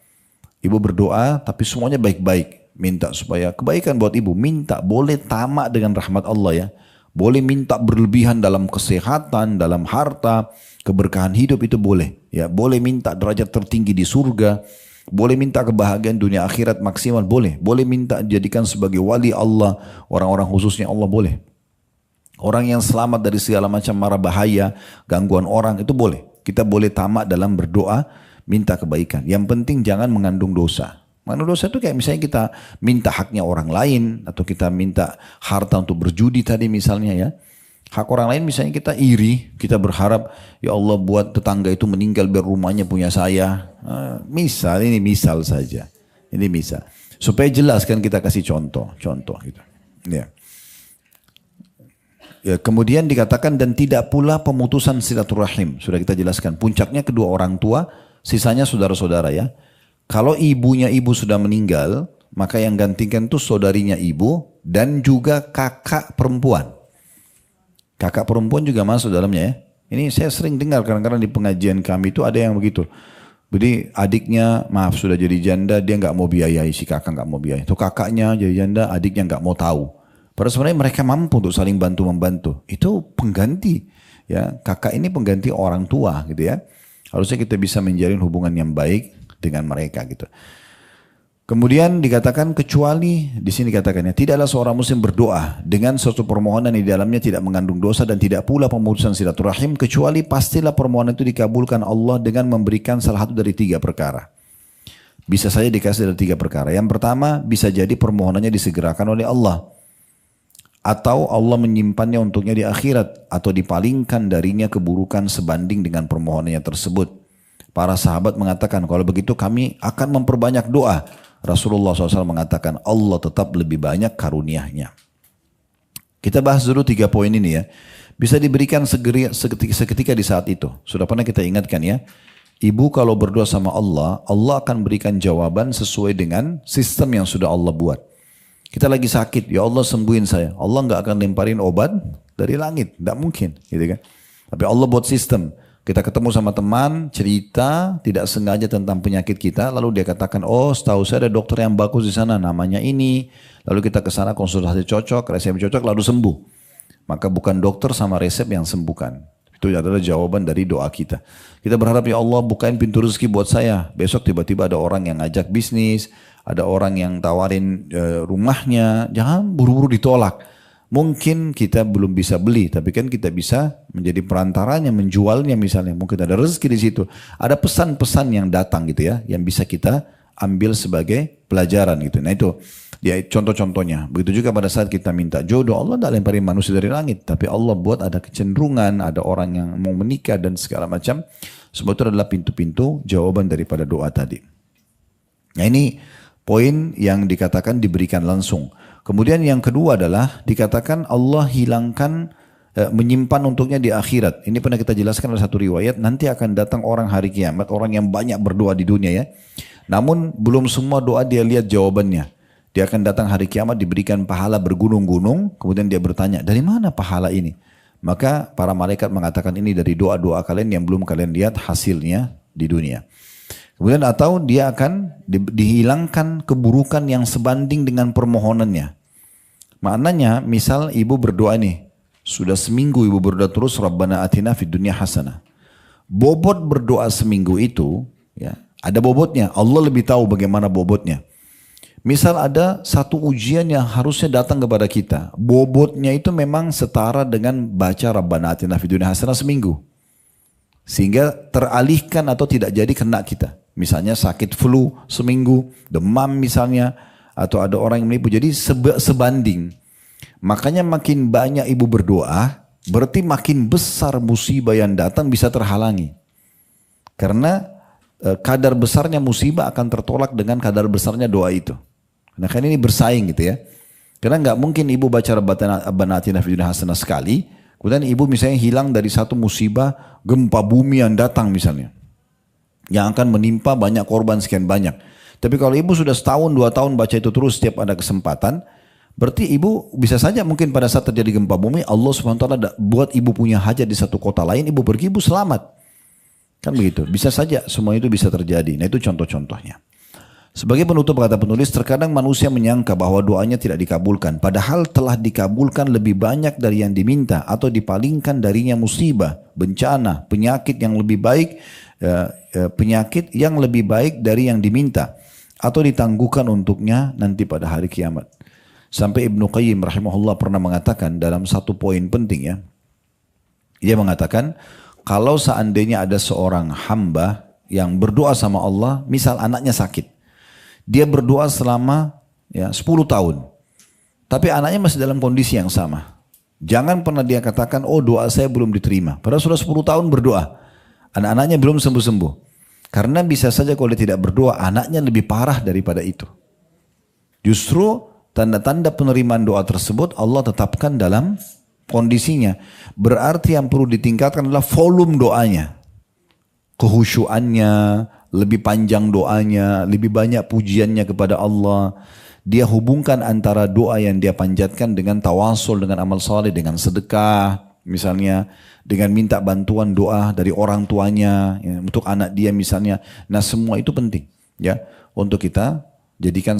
Ibu berdoa tapi semuanya baik-baik. Minta supaya kebaikan buat ibu. Minta, boleh tamak dengan rahmat Allah ya. Boleh minta berlebihan dalam kesehatan, dalam harta, keberkahan hidup itu boleh. Ya, boleh minta derajat tertinggi di surga. Boleh minta kebahagiaan dunia akhirat maksimal, boleh. Boleh minta jadikan sebagai wali Allah, orang-orang khususnya Allah, boleh. Orang yang selamat dari segala macam mara bahaya, gangguan orang, itu boleh. Kita boleh tamak dalam berdoa, minta kebaikan. Yang penting jangan mengandung dosa. Mengandung dosa itu kayak misalnya kita minta haknya orang lain, atau kita minta harta untuk berjudi tadi misalnya ya. Hak orang lain misalnya kita iri, kita berharap ya Allah buat tetangga itu meninggal biar rumahnya punya saya. Misal, ini misal saja. Ini misal. Supaya jelas kan kita kasih contoh gitu. Ya. Ya, kemudian dikatakan dan tidak pula pemutusan silaturahim. Sudah kita jelaskan. Puncaknya kedua orang tua, sisanya saudara-saudara ya. Kalau ibunya ibu sudah meninggal, maka yang gantikan itu saudarinya ibu dan juga kakak perempuan. Kakak perempuan juga masuk dalamnya ya. Ini saya sering dengar kadang-kadang di pengajian kami itu ada yang begitu. Jadi adiknya maaf sudah jadi janda, dia nggak mau biayai, si kakak nggak mau biayai. Itu kakaknya jadi janda, adiknya nggak mau tahu. Padahal sebenarnya mereka mampu untuk saling bantu-membantu. Itu pengganti. Ya, kakak ini pengganti orang tua gitu ya. Harusnya kita bisa menjalin hubungan yang baik dengan mereka gitu. Kemudian dikatakan kecuali, di sini dikatakannya, tidaklah seorang muslim berdoa dengan suatu permohonan di dalamnya tidak mengandung dosa dan tidak pula pemutusan silaturahim, kecuali pastilah permohonan itu dikabulkan Allah dengan memberikan salah satu dari 3 perkara. Bisa saja dikasih dari 3 perkara. Yang pertama, bisa jadi permohonannya disegerakan oleh Allah. Atau Allah menyimpannya untuknya di akhirat. Atau dipalingkan darinya keburukan sebanding dengan permohonannya tersebut. Para sahabat mengatakan, kalau begitu kami akan memperbanyak doa. Rasulullah SAW mengatakan, Allah tetap lebih banyak karunia-Nya. Kita bahas dulu 3 poin ini ya. Bisa diberikan seketika di saat itu. Sudah pernah kita ingatkan ya. Ibu kalau berdoa sama Allah, Allah akan berikan jawaban sesuai dengan sistem yang sudah Allah buat. Kita lagi sakit, ya Allah sembuhin saya. Allah nggak akan lemparin obat dari langit, nggak mungkin, gitu kan? Tapi Allah buat sistem. Kita ketemu sama teman, cerita tidak sengaja tentang penyakit kita, lalu dia katakan, oh setahu saya ada dokter yang bagus di sana, namanya ini. Lalu kita ke sana konsultasi cocok, resep cocok, lalu sembuh. Maka bukan dokter sama resep yang sembuhkan. Itu adalah jawaban dari doa kita. Kita berharap ya Allah bukain pintu rezeki buat saya. Besok tiba-tiba ada orang yang ngajak bisnis, ada orang yang tawarin rumahnya, jangan buru-buru ditolak. Mungkin kita belum bisa beli, tapi kan kita bisa menjadi perantaranya, menjualnya misalnya. Mungkin ada rezeki di situ. Ada pesan-pesan yang datang gitu ya, yang bisa kita ambil sebagai pelajaran gitu. Nah itu ya contoh-contohnya. Begitu juga pada saat kita minta jodoh, Allah tidak lemparin manusia dari langit, tapi Allah buat ada kecenderungan, ada orang yang mau menikah dan segala macam. Semua itu adalah pintu-pintu jawaban daripada doa tadi. Nah ini poin yang dikatakan diberikan langsung. Kemudian yang kedua adalah dikatakan Allah hilangkan menyimpan untuknya di akhirat. Ini pernah kita jelaskan dalam satu riwayat, nanti akan datang orang hari kiamat, orang yang banyak berdoa di dunia ya. Namun belum semua doa dia lihat jawabannya. Dia akan datang hari kiamat diberikan pahala bergunung-gunung, kemudian dia bertanya, dari mana pahala ini? Maka para malaikat mengatakan ini dari doa-doa kalian yang belum kalian lihat hasilnya di dunia. Kemudian atau dia akan dihilangkan keburukan yang sebanding dengan permohonannya. Maknanya misal ibu berdoa nih, sudah seminggu ibu berdoa terus Rabbana atina fid dunya hasanah. Bobot berdoa seminggu itu ya, ada bobotnya. Allah lebih tahu bagaimana bobotnya. Misal ada satu ujian yang harusnya datang kepada kita. Bobotnya itu memang setara dengan baca Rabbana atina fid dunya hasanah seminggu. Sehingga teralihkan atau tidak jadi kena kita. Misalnya sakit flu seminggu, demam misalnya. Atau ada orang yang menipu. Jadi sebanding. Makanya makin banyak ibu berdoa, berarti makin besar musibah yang datang bisa terhalangi. Karena kadar besarnya musibah akan tertolak dengan kadar besarnya doa itu. Nah kan ini bersaing gitu ya. Karena nggak mungkin ibu baca Rabbana atina fid dunya hasanah sekali, kemudian ibu misalnya hilang dari satu musibah gempa bumi yang datang misalnya. Yang akan menimpa banyak korban sekian banyak. Tapi kalau ibu sudah setahun, 2 tahun baca itu terus setiap ada kesempatan, berarti ibu bisa saja mungkin pada saat terjadi gempa bumi, Allah SWT buat ibu punya hajat di satu kota lain, ibu pergi, ibu selamat. Kan begitu, bisa saja semua itu bisa terjadi. Nah itu contoh-contohnya. Sebagai penutup kata penulis, terkadang manusia menyangka bahwa doanya tidak dikabulkan. Padahal telah dikabulkan lebih banyak dari yang diminta atau dipalingkan darinya musibah, bencana, penyakit yang lebih baik, dari yang diminta atau ditangguhkan untuknya nanti pada hari kiamat. Sampai Ibnu Qayyim rahimahullah pernah mengatakan dalam satu poin penting ya. Dia mengatakan kalau seandainya ada seorang hamba yang berdoa sama Allah, misal anaknya sakit. Dia berdoa selama 10 tahun. Tapi anaknya masih dalam kondisi yang sama. Jangan pernah dia katakan, oh doa saya belum diterima. Padahal sudah 10 tahun berdoa. Anak-anaknya belum sembuh-sembuh. Karena bisa saja kalau dia tidak berdoa, anaknya lebih parah daripada itu. Justru tanda-tanda penerimaan doa tersebut Allah tetapkan dalam kondisinya. Berarti yang perlu ditingkatkan adalah volume doanya. Kehusyuannya, lebih panjang doanya, lebih banyak pujiannya kepada Allah. Dia hubungkan antara doa yang dia panjatkan dengan tawasul, dengan amal saleh, dengan sedekah, misalnya dengan minta bantuan doa dari orang tuanya ya, untuk anak dia misalnya. Nah semua itu penting ya untuk kita jadikan